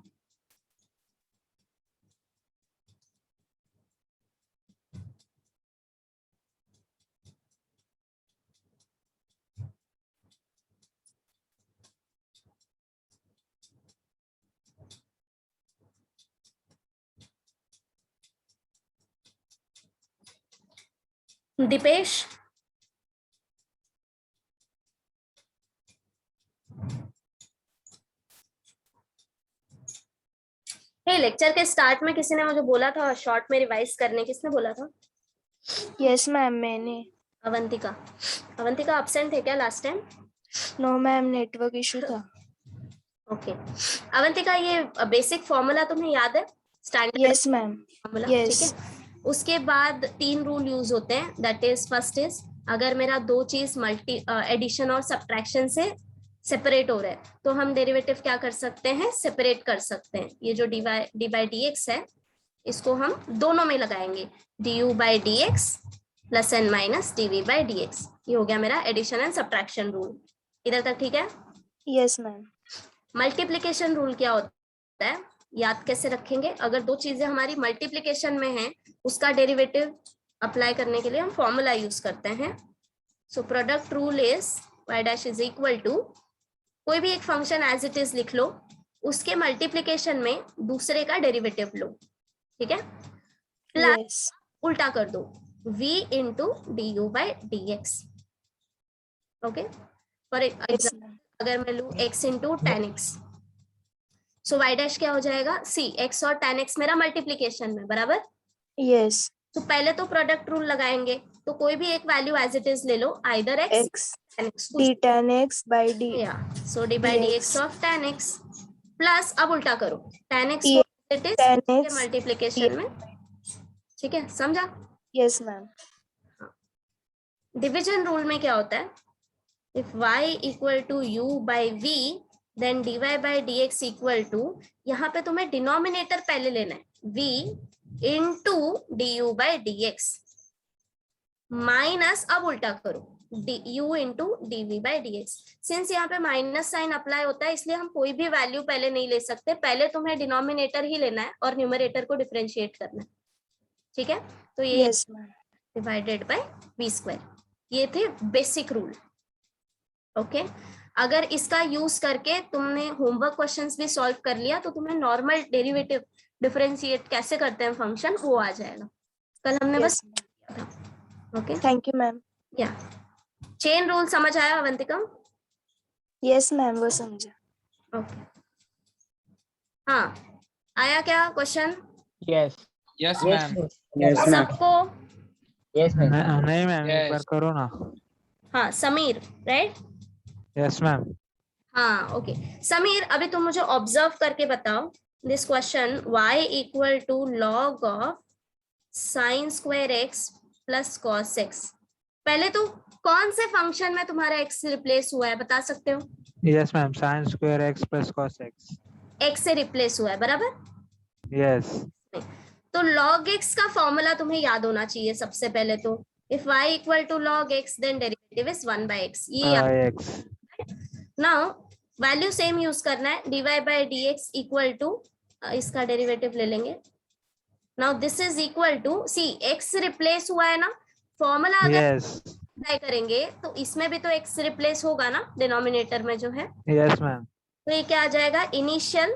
दीपेश लेक्चर के स्टार्ट में किसी ने मुझे बोला था शॉर्ट में रिवाइज करने, किसने बोला था? यस मैम मैंने। अवंतिका। अवंतिका एब्सेंट है क्या last time? No ma'am network issue था। ओके अवंतिका, ये बेसिक फॉर्मूला तुम्हें याद है? Standard yes ma'am. Formula, Yes. ठीक है? उसके बाद 3 रूल यूज होते हैं। दैट इज फर्स्ट इज, अगर मेरा दो चीज मल्टी एडिशन और सब्ट्रैक्शन से सेपरेट हो रहा है तो हम डेरिवेटिव क्या कर सकते हैं? सेपरेट कर सकते हैं। ये जो डी बाई डी एक्स है इसको हम दोनों में लगाएंगे, d u by D x plus n minus d v by D x. ये हो गया मेरा एडिशन एंड सब्ट्रैक्शन रूल। इधर तक ठीक है? Yes ma'am. मल्टीप्लिकेशन रूल क्या होता है, याद कैसे रखेंगे? अगर दो चीजें हमारी मल्टीप्लिकेशन में हैं उसका डेरिवेटिव अप्लाई करने के लिए हम फॉर्मूला यूज करते हैं। So product rule is y dash is equal to, कोई भी एक फंक्शन एज इट इज लिख लो, उसके मल्टीप्लिकेशन में दूसरे का डेरिवेटिव लो, ठीक है? Plus yes. उल्टा कर दो, v into d u by D x. Okay, for example अगर मैं लू x इंटू टेन एक्स, सो y डैश क्या हो जाएगा? c, x और tan x मेरा मल्टीप्लिकेशन में, बराबर? यस। तो पहले तो प्रोडक्ट रूल लगाएंगे, तो कोई भी एक वैल्यू एज इट इज ले लो, either x x d tan x by d. So d by D x of tan x plus, अब उल्टा करो, tan x Yes, को it is tan x multiplication में, ठीक है? समझा? Yes ma'am. डिवीजन रूल में क्या होता है? If y equal to u by v then dy by dx equal to, यहाँ पे तुम्हें डिनोमिनेटर पहले लेना है, v into d u by D x minus, अब उल्टा करो, u into dv by dx। Since यहाँ पे माइनस साइन अप्लाई होता है इसलिए हम कोई भी वैल्यू पहले नहीं ले सकते, पहले तुम्हें डिनोमिनेटर ही लेना है और न्यूमरेटर को डिफरेंशिएट करना है। ठीक है, तो ये yes ma'am. Divided by v square, ये थे बेसिक रूल। ओके, अगर इसका यूज करके तुमने होमवर्क क्वेश्चंस भी सॉल्व कर लिया तो तुम्हें नॉर्मल डेरिवेटिव डिफरेंशिएट कैसे करते हैं फंक्शन वो आ जाएगा। कल हमने बस किया था। Okay, thank you ma'am. या चेन रूल समझ आया अवंतिका? यस मैम, वो समझा। ओके, हाँ आया क्या question Yes. Yes Yes. Ma'am. Yes, ma'am. सबको? Yes, ma'am. नहीं मैम, एक Yes. बार करो ना। हाँ समीर, राइट? Yes ma'am. हाँ ओके समीर, अभी तुम मुझे ऑब्जर्व करके बताओ this question y equal to log of sine square x plus cos x। पहले तो कौन से फंक्शन में तुम्हारा x रिप्लेस हुआ है बता सकते हो? Yes ma'am, sign square x plus cos x. x से रिप्लेस हुआ है, बराबर? यस। तो log x का फॉर्मूला तुम्हें याद होना चाहिए सबसे पहले तो। If y equal to log x then derivative is 1 by x। ये x. Now value same use करना है, dy by dx equal to, इसका डेरिवेटिव ले लेंगे। Now this is equal to, see x replace हुआ है ना, फॉर्मूला अगर यस। अप्लाई करेंगे तो इसमें भी तो x रिप्लेस होगा ना डिनोमिनेटर में जो है। Yes ma'am. तो ये क्या आ जाएगा, initial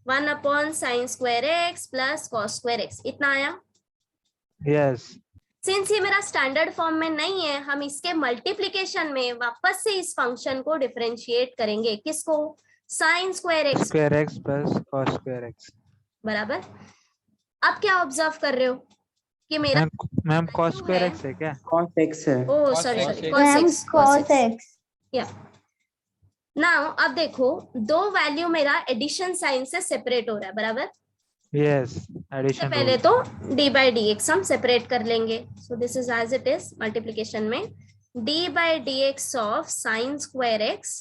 1 upon sine square x plus cos square x, इतना आया। यस। सिंस ये मेरा स्टैंडर्ड फॉर्म में नहीं है, हम इसके मल्टीप्लिकेशन में वापस से इस फंक्शन को डिफरेंशिएट करेंगे। किसको? Sign square x plus cos square x. बराबर। अब क्या ऑब्जर्व कर रहे हो कि मेरा मैम कॉस स्क्वायर एक्स है क्या? Cos x है। ओ Cos सॉरी x सॉरी, है। cos x। या नाउ अब देखो, दो वैल्यू मेरा एडिशन साइन से सेपरेट हो रहा है, बराबर? यस, सबसे एडिशन पहले तो d बाई डी एक्स हम सेपरेट कर लेंगे। So this is as it is multiplication में d by D x of sine square x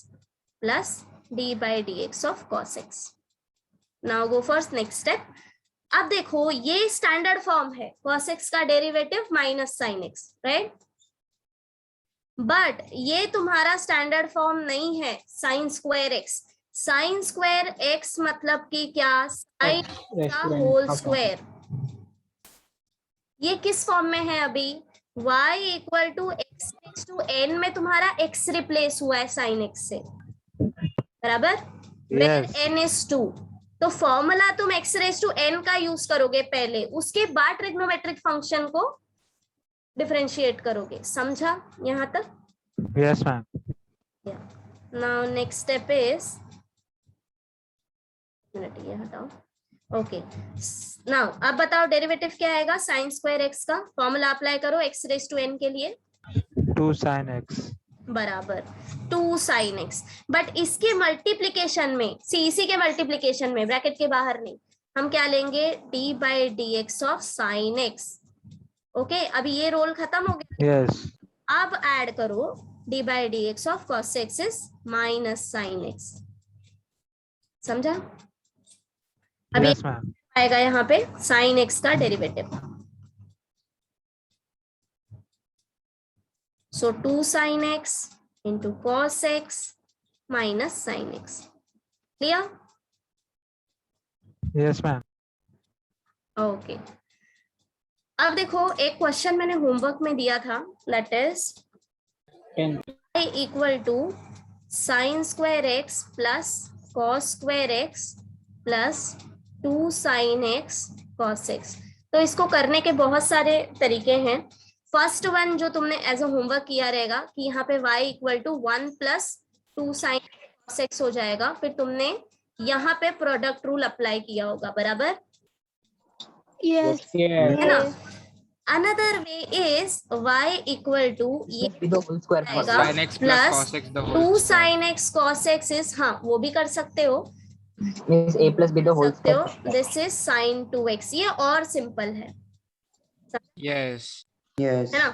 plus d by D x of cos x. Now go for next step. अब देखो ये standard form है, cos x का derivative minus sine x, right? But ये तुम्हारा standard form नहीं है sine square x. Sine square x मतलब कि क्या, साइन का होल स्क्वायर। ये किस फॉर्म में है अभी? y equal to x raise to n में तुम्हारा x रिप्लेस हुआ है साइन x से, बराबर? Where n is 2। तो फॉर्मूला तुम x रेज टू n का यूज करोगे पहले, उसके बाद ट्रिग्नोमेट्रिक फंक्शन को डिफरेंशिएट करोगे। समझा यहाँ तक? Yes ma'am. Now next step is, ये हटाओ। ओके नाउ अब बताओ डेरिवेटिव क्या आएगा साइन स्क्वायर एक्स का? फॉर्मूला अप्लाई करो x रेज टू n के लिए। 2 sin x बराबर 2 साइन एक्स। बट इसके मल्टीप्लीकेशन में, इसी के मल्टीप्लीकेशन में, ब्रैकेट के बाहर नहीं, हम क्या लेंगे, d by D x of sine x. Okay, अभी ये रोल खत्म हो गया। यस। अब ऐड करो d by D x of cos x is minus sine x. समझा? अभी यस मैम। आएगा यहाँ पे साइन एक्स का derivative. So 2 sine x into cos x minus sine x. Clear? Yes ma'am. Okay, अब देखो एक क्वेश्चन मैंने होमवर्क में दिया था, that is y equal to sine square x plus cos square x plus 2 sine x cos x. तो इसको करने के बहुत सारे तरीके हैं। फर्स्ट वन जो तुमने एज अ होमवर्क किया रहेगा कि यहाँ पे y equal to 1 plus 2 sine cos x हो जाएगा, फिर तुमने यहाँ पे प्रोडक्ट रूल अप्लाई किया होगा, बराबर? यस है ना? Another way is y equal to ये sin x plus cos x the whole 2 square. Sign x cos x is, हाँ वो भी कर सकते हो, Means a plus b the whole सकते हो। square. This is sine 2x, ये और सिंपल है, Yes. Yes. है ना?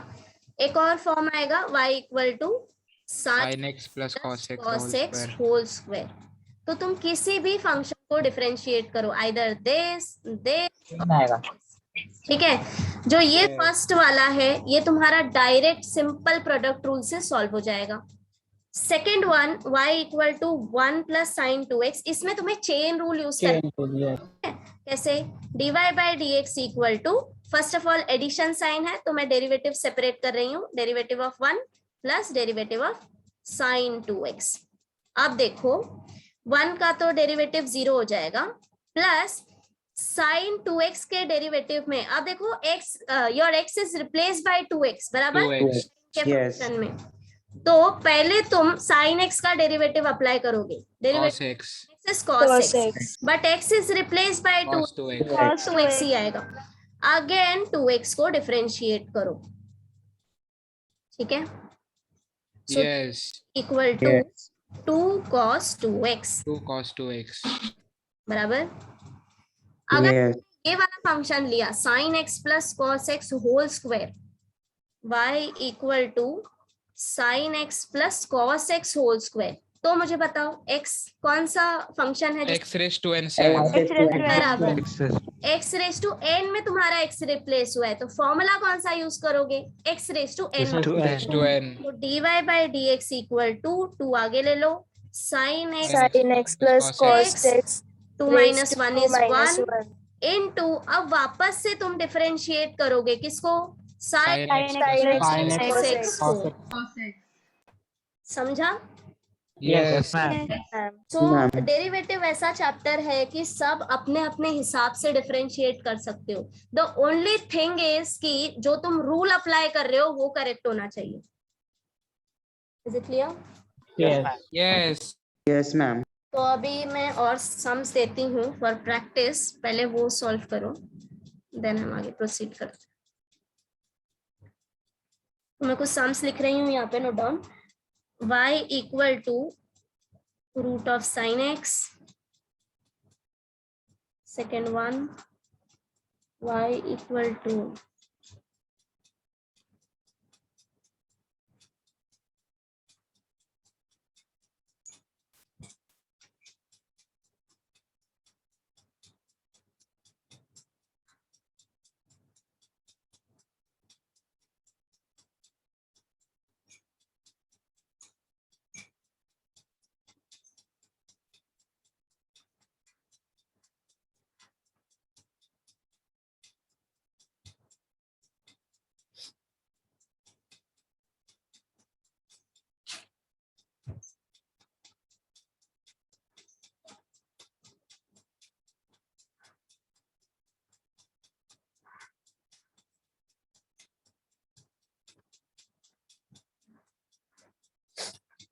एक और फॉर्म आएगा y equal to sine Sin x plus cos x the cos whole x square. Whole square. तो तुम किसी भी फंक्शन को डिफरेंशिएट करो, आइदर दिस, आएगा। ठीक है? जो ये फर्स्ट वाला है ये तुम्हारा डायरेक्ट सिंपल प्रोडक्ट रूल से सॉल्व हो जाएगा। Second one y equal to 1 plus sine 2x, इसमें तुम्हें चेन रूल यूज करना है। कैसे? dy by D x equal to, first of all addition sign है तो मैं डेरिवेटिव सेपरेट कर रही हूँ, derivative of 1 plus derivative of sine 2x। अब देखो 1 का तो डेरिवेटिव 0 हो जाएगा, प्लस साइन 2x के डेरिवेटिव में अब देखो x, your x is replace by 2x बराबर 2x, के yes. फंक्शन में। तो पहले तुम साइन x का डेरिवेटिव अप्लाई करोगे, cos derivative x, is cos Cos x, x. but x is replaced by 2, cos 2x, Cos 2x ही आएगा। Again 2x को डिफरेंशिएट करो, ठीक है? So yes, equal to 2 cos 2x 2 cos 2x, बराबर। अगर Yes. ये वाला फंक्शन लिया sin x plus cos x whole square, y equal to sin x plus cos x whole square, तो मुझे बताओ x कौन सा फंक्शन है x raised to n से आएगा। बराबर X x raise to n में तुम्हारा x रिप्लेस हुआ है, तो फॉर्मूला कौन सा यूज करोगे? x raise to n, to raised to n, तो dy by D x equal to 2 आगे ले लो, sin x Sin x plus cos x 2 raised minus to 1 2 इज minus 1 1. इनटू, अब वापस से तुम डिफरेंशिएट करोगे किसको? sin sin x Sin plus x cos plus x, cos x x. को, समझा? yes, Ma'am. तो Ma'am. डेरिवेटिव ऐसा चैप्टर है कि सब अपने अपने हिसाब से डिफरेंशिएट कर सकते हो। द ओनली थिंग इज कि जो तुम रूल अप्लाई कर रहे हो वो करेक्ट होना चाहिए। Is it clear? yes, Yes, ma'am. तो अभी मैं और सम्स देती हूँ फॉर प्रैक्टिस, पहले वो सॉल्व करो देन हम आगे प्रोसीड करते हैं। तो मैं कुछ सम्स लिख रही हूँ यहाँ पे, note down. y equal to root of sine x, second one y equal to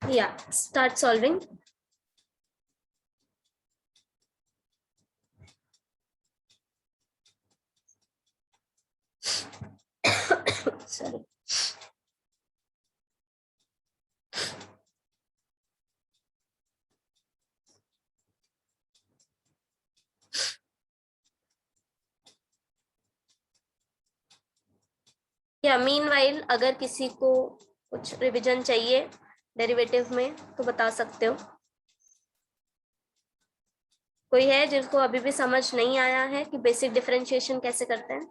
Yeah, start solving. Sorry. या मीनवाइल अगर किसी को कुछ रिवीजन चाहिए डेरिवेटिव में तो बता सकते हो। कोई है जिसको अभी भी समझ नहीं आया है कि बेसिक डिफरेंशिएशन कैसे करते हैं?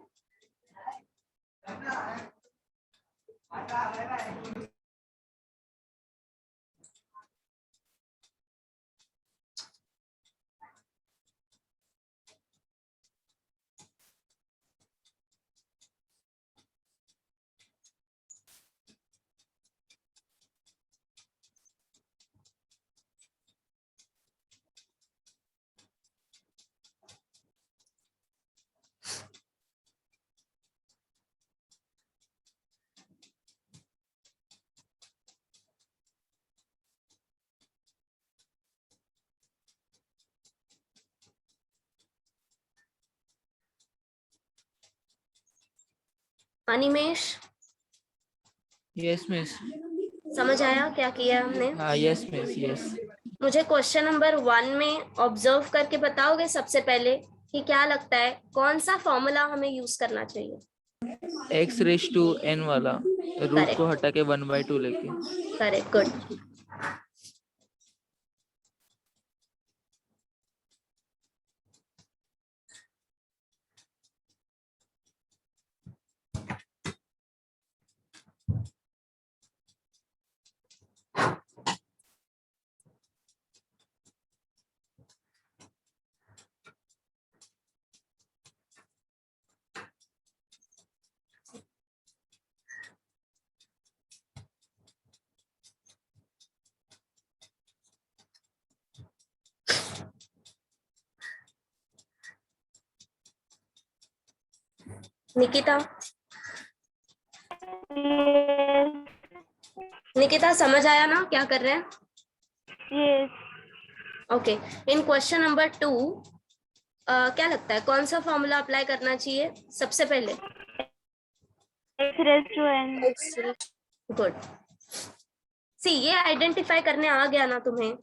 Animesh, yes miss. समझ आया क्या किया हमने? हाँ यस मिस यस। मुझे क्वेश्चन नंबर 1 में ऑब्जर्व करके बताओगे सबसे पहले कि क्या लगता है कौन सा फॉर्मूला हमें यूज करना चाहिए? x रेस टू n वाला, रूट को हटा के 1/2 लेके। Correct, good. निकिता, निकिता समझ आया ना क्या कर रहे हैं? यस। ओके, इन क्वेश्चन नंबर 2 क्या लगता है कौन सा फॉर्मूला अप्लाई करना चाहिए सबसे पहले? x raised to n। Good. See ये आइडेंटिफाई करने आ गया ना तुम्हें,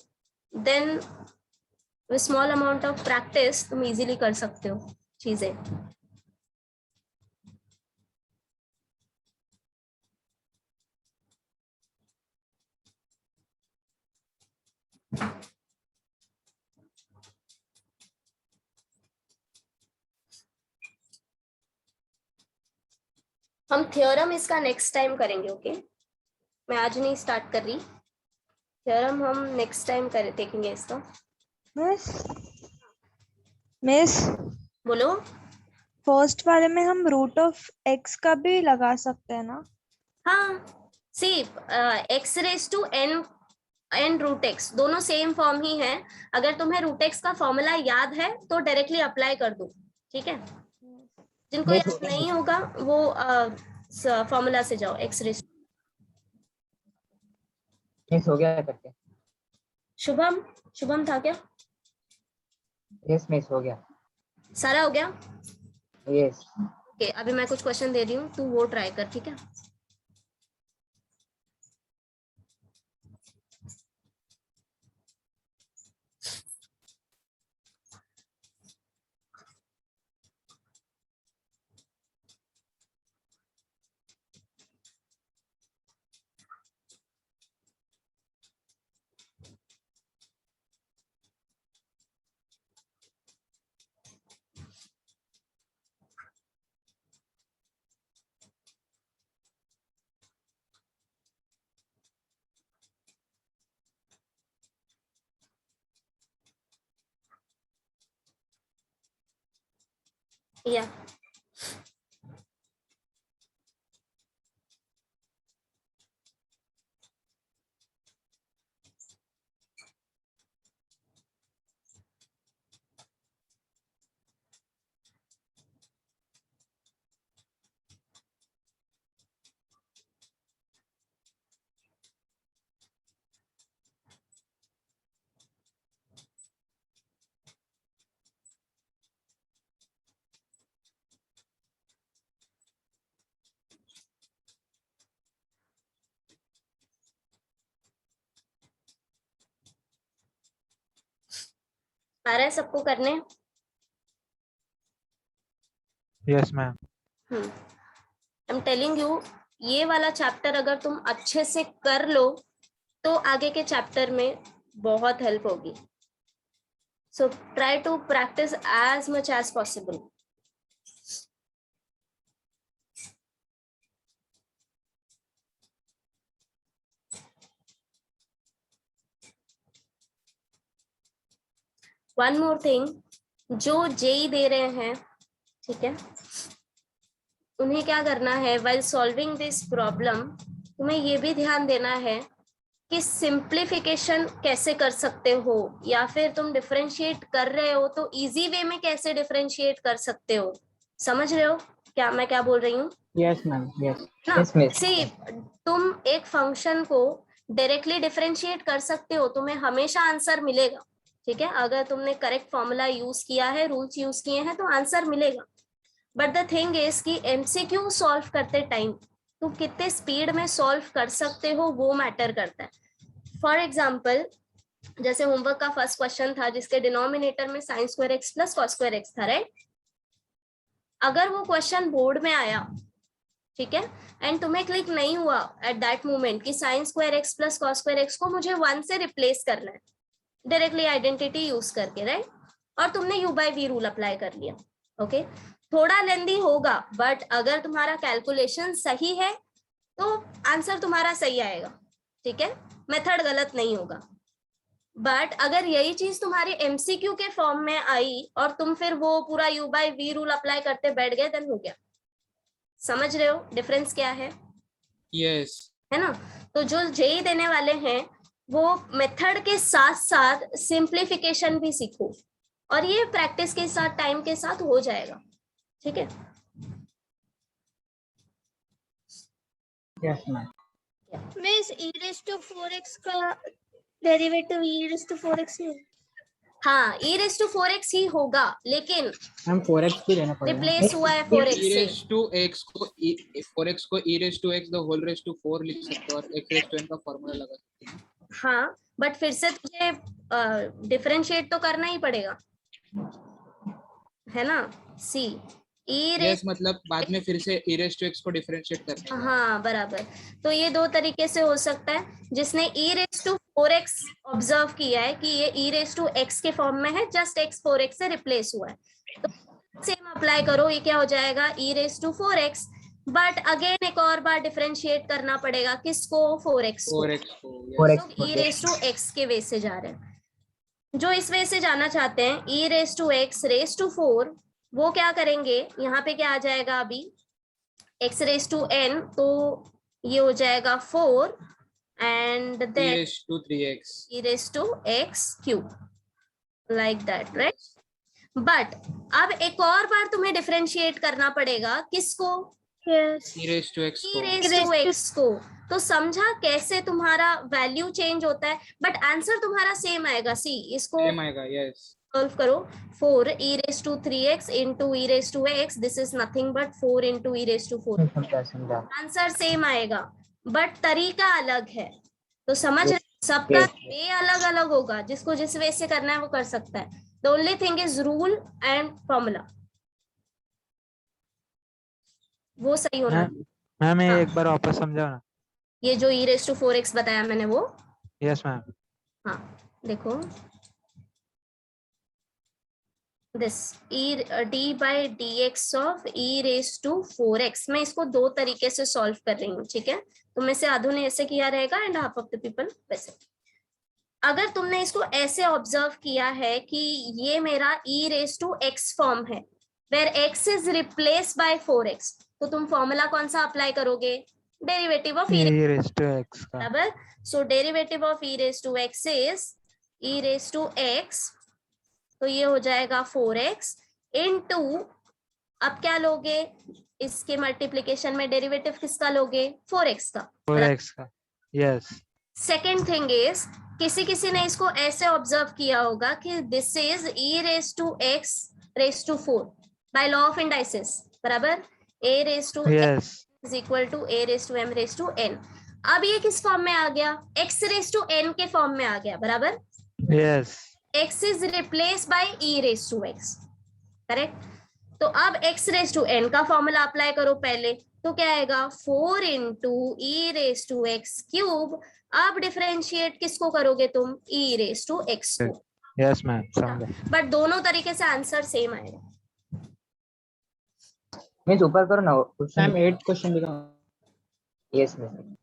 then with small amount of practice तुम इजीली कर सकते हो चीजें। हम थ्योरम इसका नेक्स्ट टाइम करेंगे, ओके? मैं आज नहीं स्टार्ट कर रही, थ्योरम हम नेक्स्ट टाइम देखेंगे इसका। मिस बोलो। फर्स्ट वाले में हम रूट ऑफ x का भी लगा सकते हैं ना? हाँ, see x raise to n root x दोनों सेम फॉर्म ही है। अगर तुम्हें रूट x का फॉर्मूला याद है तो डायरेक्टली अप्लाई कर दो, ठीक है? जिनको याद नहीं होगा वो फॉर्मूला से जाओ। x रेज मिस हो गया करके। शुभम, शुभम था क्या? यस मिस हो गया। सारा हो गया? यस। ओके, अभी मैं कुछ क्वेश्चन दे रही हूँ, तू वो ट्राई कर, ठीक है? या आ रहा है सबको करने? Yes ma'am. I am telling you, ये वाला चैप्टर अगर तुम अच्छे से कर लो तो आगे के चैप्टर में बहुत हेल्प होगी। So try to practice as much as possible. One more thing, जो जेई दे रहे हैं, ठीक है, उन्हें क्या करना है, व्हाइल सॉल्विंग दिस प्रॉब्लम तुम्हें ये भी ध्यान देना है कि सिंप्लीफिकेशन कैसे कर सकते हो, या फिर तुम डिफरेंशिएट कर रहे हो तो इजी वे में कैसे डिफरेंशिएट कर सकते हो। समझ रहे हो क्या मैं क्या बोल रही हूँ? Yes ma'am. यस ना, यस मिस। सी तुम एक फंक्शन को डायरेक्टली डिफरेंशिएट कर सकते हो, तुम्हें हमेशा आंसर मिलेगा, ठीक है? अगर तुमने करेक्ट फॉर्मूला यूज किया है, रूल्स यूज किए हैं तो आंसर मिलेगा। बट द थिंग इज कि एमसीक्यू सॉल्व करते टाइम तुम कितने स्पीड में सॉल्व कर सकते हो वो मैटर करता है। फॉर एग्जाम्पल, जैसे होमवर्क का फर्स्ट क्वेश्चन था जिसके डिनोमिनेटर में sign square x plus cos square x था, राइट? अगर वो क्वेश्चन बोर्ड में आया, ठीक है, एंड तुम्हें क्लिक नहीं हुआ एट दैट मोमेंट कि sine square x plus cos square x को मुझे 1 से रिप्लेस करना है डायरेक्टली आइडेंटिटी यूज करके, राइट? और तुमने u by v rule apply कर लिया, ओके? थोड़ा लेंदी होगा, बट अगर तुम्हारा कैलकुलेशन सही है तो आंसर तुम्हारा सही आएगा, ठीक है? मेथड गलत नहीं होगा। बट अगर यही चीज तुम्हारी एमसीक्यू के फॉर्म में आई और तुम फिर वो पूरा u by v rule apply करते बैठ गए, देन हो गया। समझ रहे हो डिफरेंस क्या है? यस। है ना? तो जो जेई देने वाले हैं वो मेथड के साथ साथ सिंप्लीफिकेशन भी सीखो, और ये प्रैक्टिस के साथ, टाइम के साथ हो जाएगा, ठीक है? Yes ma'am. Miss e raised to 4x का derivative e raised to 4x ही हाँ, e raised to 4x ही होगा, लेकिन मैम 4x भी लेना पड़ेगा। रिप्लेस हुआ है 4x e से। raised to x को 4x को e raised to x the whole raised to 4 लिख सकते हो और x raised to n का फॉर्मूला लगा सकते हैं। हाँ, बट फिर से तुझे डिफरेंशिएट तो करना ही पड़ेगा, है ना। सी ई यस मतलब बाद में फिर से e raised to x को डिफरेंशिएट करने का। हाँ बराबर। तो ये दो तरीके से हो सकता है। जिसने e raised to 4x observe किया है कि ये e raised to x के फॉर्म में है, जस्ट x 4x से रिप्लेस हुआ है, तो सेम अप्लाई करो। ये क्या हो जाएगा, e raised to 4x, but again एक और बार डिफरेंशिएट करना पड़ेगा, किसको, 4x को। 4x e raised to x के वे से जा रहे हैं। जो इस वे से जाना चाहते हैं e raised to x raised to 4, वो क्या करेंगे, यहाँ पे क्या आ जाएगा अभी, x raised to n, तो ये हो जाएगा 4 and then e raised to 3x e raised to x cube, like that, right? But अब एक और बार तुम्हें डिफरेंशिएट करना पड़ेगा, किसको, e raised to x e को raised to x को। तो समझा कैसे तुम्हारा वैल्यू चेंज होता है, बट आंसर तुम्हारा सेम आएगा। सी इसको सेम आएगा। यस सॉल्व करो। 4 e raised to 3x into e raised to x, this is nothing but 4 into e raised to 4। समझा। आंसर सेम आएगा, बट तरीका अलग है। तो समझ रहे, सबका वे अलग अलग होगा, जिसको जिस वे से करना है वो कर सकता है। The only thing is rule and formula, वो सही होना। मैम हाँ। एक बार वापस समझाओ ना। ये जो e raised to 4x बताया मैंने वो, यस मैम। हाँ देखो, this d by dx of e raised to 4x, मैं इसको दो तरीके से सॉल्व कर रही हूँ, ठीक है। तुम में से आधो ने ऐसे किया रहेगा and half of the people वैसे। अगर तुमने इसको ऐसे ऑब्जर्व किया है कि ये मेरा e raised to x form है, where x is replaced by 4x, तो तुम फॉर्मूला कौन सा अप्लाई करोगे, derivative of e raised to x का। बराबर। So derivative of e raised to x is e raised to x, तो ये हो जाएगा 4x इनटू, अब क्या लोगे, इसके मल्टीप्लिकेशन में डेरिवेटिव किसका लोगे, 4x का। 4x का, यस। सेकेंड थिंग इज, किसी ने इसको ऐसे ऑब्जर्व किया होगा कि this is e raised to x raised to 4 by law of indices, बराबर। a raised to yes. x is equal to a raised to m raised to n। अब ये किस फॉर्म में आ गया, x raised to n के form में आ गया, बराबर। Yes. x is replaced by e raised to x, correct. तो अब x raised to n का फॉर्मूला अप्लाई करो पहले, तो क्या आएगा, 4 into e raised to x cube. अब डिफरेंशिएट किसको करोगे तुम, e raised to x को। यस मैम, समझा। बट दोनों तरीके से आंसर सेम आएगा। मिस ऊपर करो ना क्वेश्चन। मैम 8 क्वेश्चन दिखाओ। Yes miss.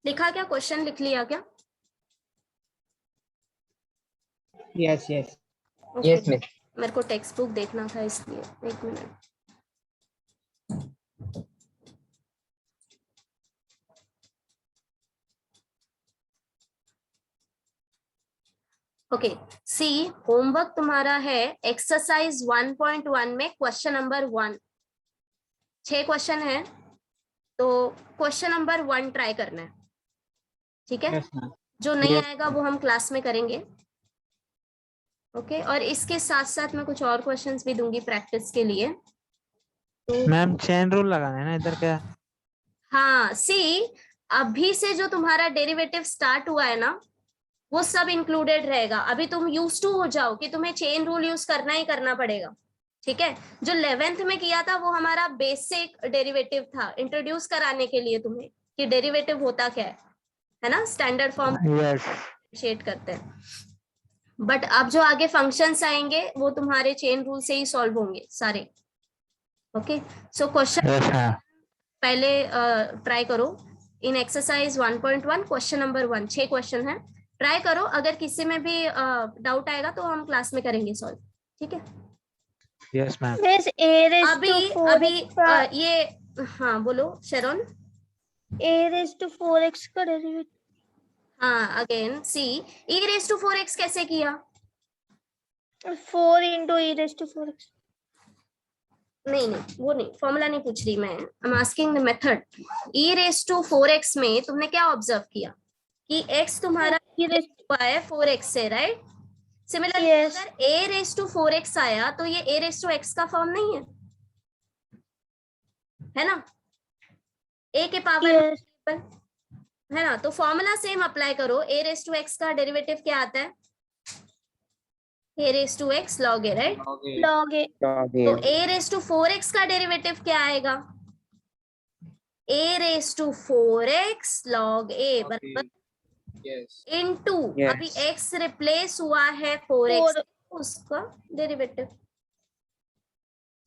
लिखा क्या, क्वेश्चन लिख लिया क्या? Yes yes yes miss. मेरे को टेक्स्ट बुक देखना था इसलिए, एक मिनट। ओके सी, होमवर्क तुम्हारा है एक्सरसाइज 1.1 में क्वेश्चन नंबर 1, 6 क्वेश्चन है, तो क्वेश्चन नंबर 1 ट्राई करना है, ठीक है। जो नहीं आएगा वो हम क्लास में करेंगे, ओके। और इसके साथ साथ मैं कुछ और क्वेश्चंस भी दूंगी प्रैक्टिस के लिए। तो मैम चेन रूल लगाना है ना इधर, क्या? हाँ सी, अभी से जो तुम्हारा डेरिवेटिव स्टार्ट हुआ है ना, वो सब इंक्लूडेड रहेगा। अभी तुम यूज टू हो जाओ कि तुम्हें चेन रूल यूज करना ही करना पड़ेगा, ठीक है। जो 11th में किया था वो हमारा बेसिक डेरिवेटिव था, इंट्रोड्यूस कराने के लिए तुम्हें कि डेरिवेटिव होता क्या है ना, स्टैंडर्ड फॉर्म शेड करते हैं। बट अब जो आगे फंक्शंस आएंगे वो तुम्हारे चेन रूल से ही सॉल्व होंगे सारे, ओके। सो क्वेश्चन पहले ट्राई करो इन एक्सरसाइज 1.1 क्वेश्चन नंबर 1, 6 क्वेश्चन है, ट्राई करो। अगर किसी में भी डाउट आएगा तो हम क्लास में करेंगे सॉल्व, ठीक है। Yes ma'am. अभी ये हाँ बोलो Charon. a raised to 4x का डेरिवेटिव। हाँ again see e raise to 4x कैसे किया? 4 into e raised to 4x। नहीं वो नहीं, फॉर्मूला नहीं पूछ रही मैं, I am asking the method. e raise to 4x में तुमने क्या ऑब्जर्व किया कि x तुम्हारा हुआ है 4x से, राइट? सिमिलरली अगर a रेज टू 4x आया तो ये a रेज टू x का फॉर्म नहीं है ना? a के पावर है ना, तो फॉर्मूला सेम अप्लाई करो। a रेज टू x का डेरिवेटिव क्या आता है? a raise to x log a, right? log a। तो a रेज टू 4x का डेरिवेटिव क्या आएगा? a raise to 4x log a बराबर इनटू अभी x रिप्लेस हुआ है 4x, उसका डेरिवेटिव।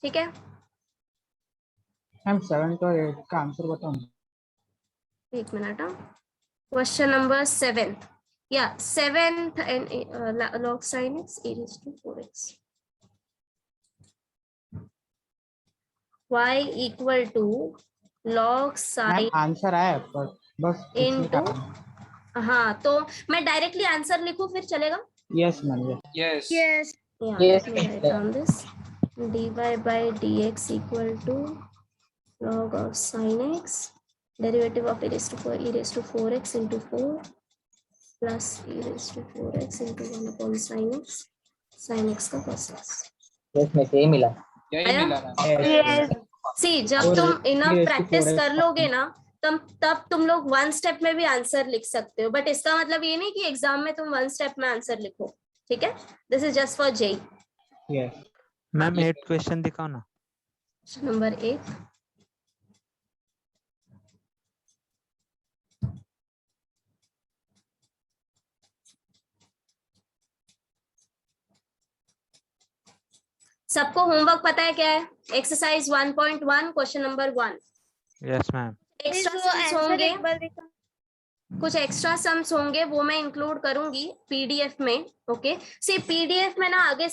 ठीक है मैम 7 और 8 का आंसर बताओ। एक मिनट। क्वेश्चन नंबर 7 या 7th and log sin x e raised to 4x y equal to log sin answer आया पर बस इनटू, हाँ तो मैं डायरेक्टली आंसर लिखूं फिर चलेगा? Yes ma'am yes yes let me write down this dy by dx equal to log of sin x derivative of e raised to 4x into 4 plus e raised to 4x into 1 upon sin x का cos x। Yes में से मिला। यही मिला। सी जब तुम enough practice कर लोगे ना तब तुम लोग 1 स्टेप में भी आंसर लिख सकते हो, बट इसका मतलब ये नहीं कि एग्जाम में तुम 1 स्टेप में आंसर लिखो। ठीक है, this is just for JEE. Yes ma'am 8 question दिखाओ ना। नंबर 8 सबको होमवर्क पता है क्या है? Exercise 1.1 question number 1। Yes ma'am. Extra sums होंगे, कुछ एक्स्ट्रा सम्स होंगे वो मैं इंक्लूड करूंगी पीडीएफ में। ओके सी पीडीएफ में ना आगे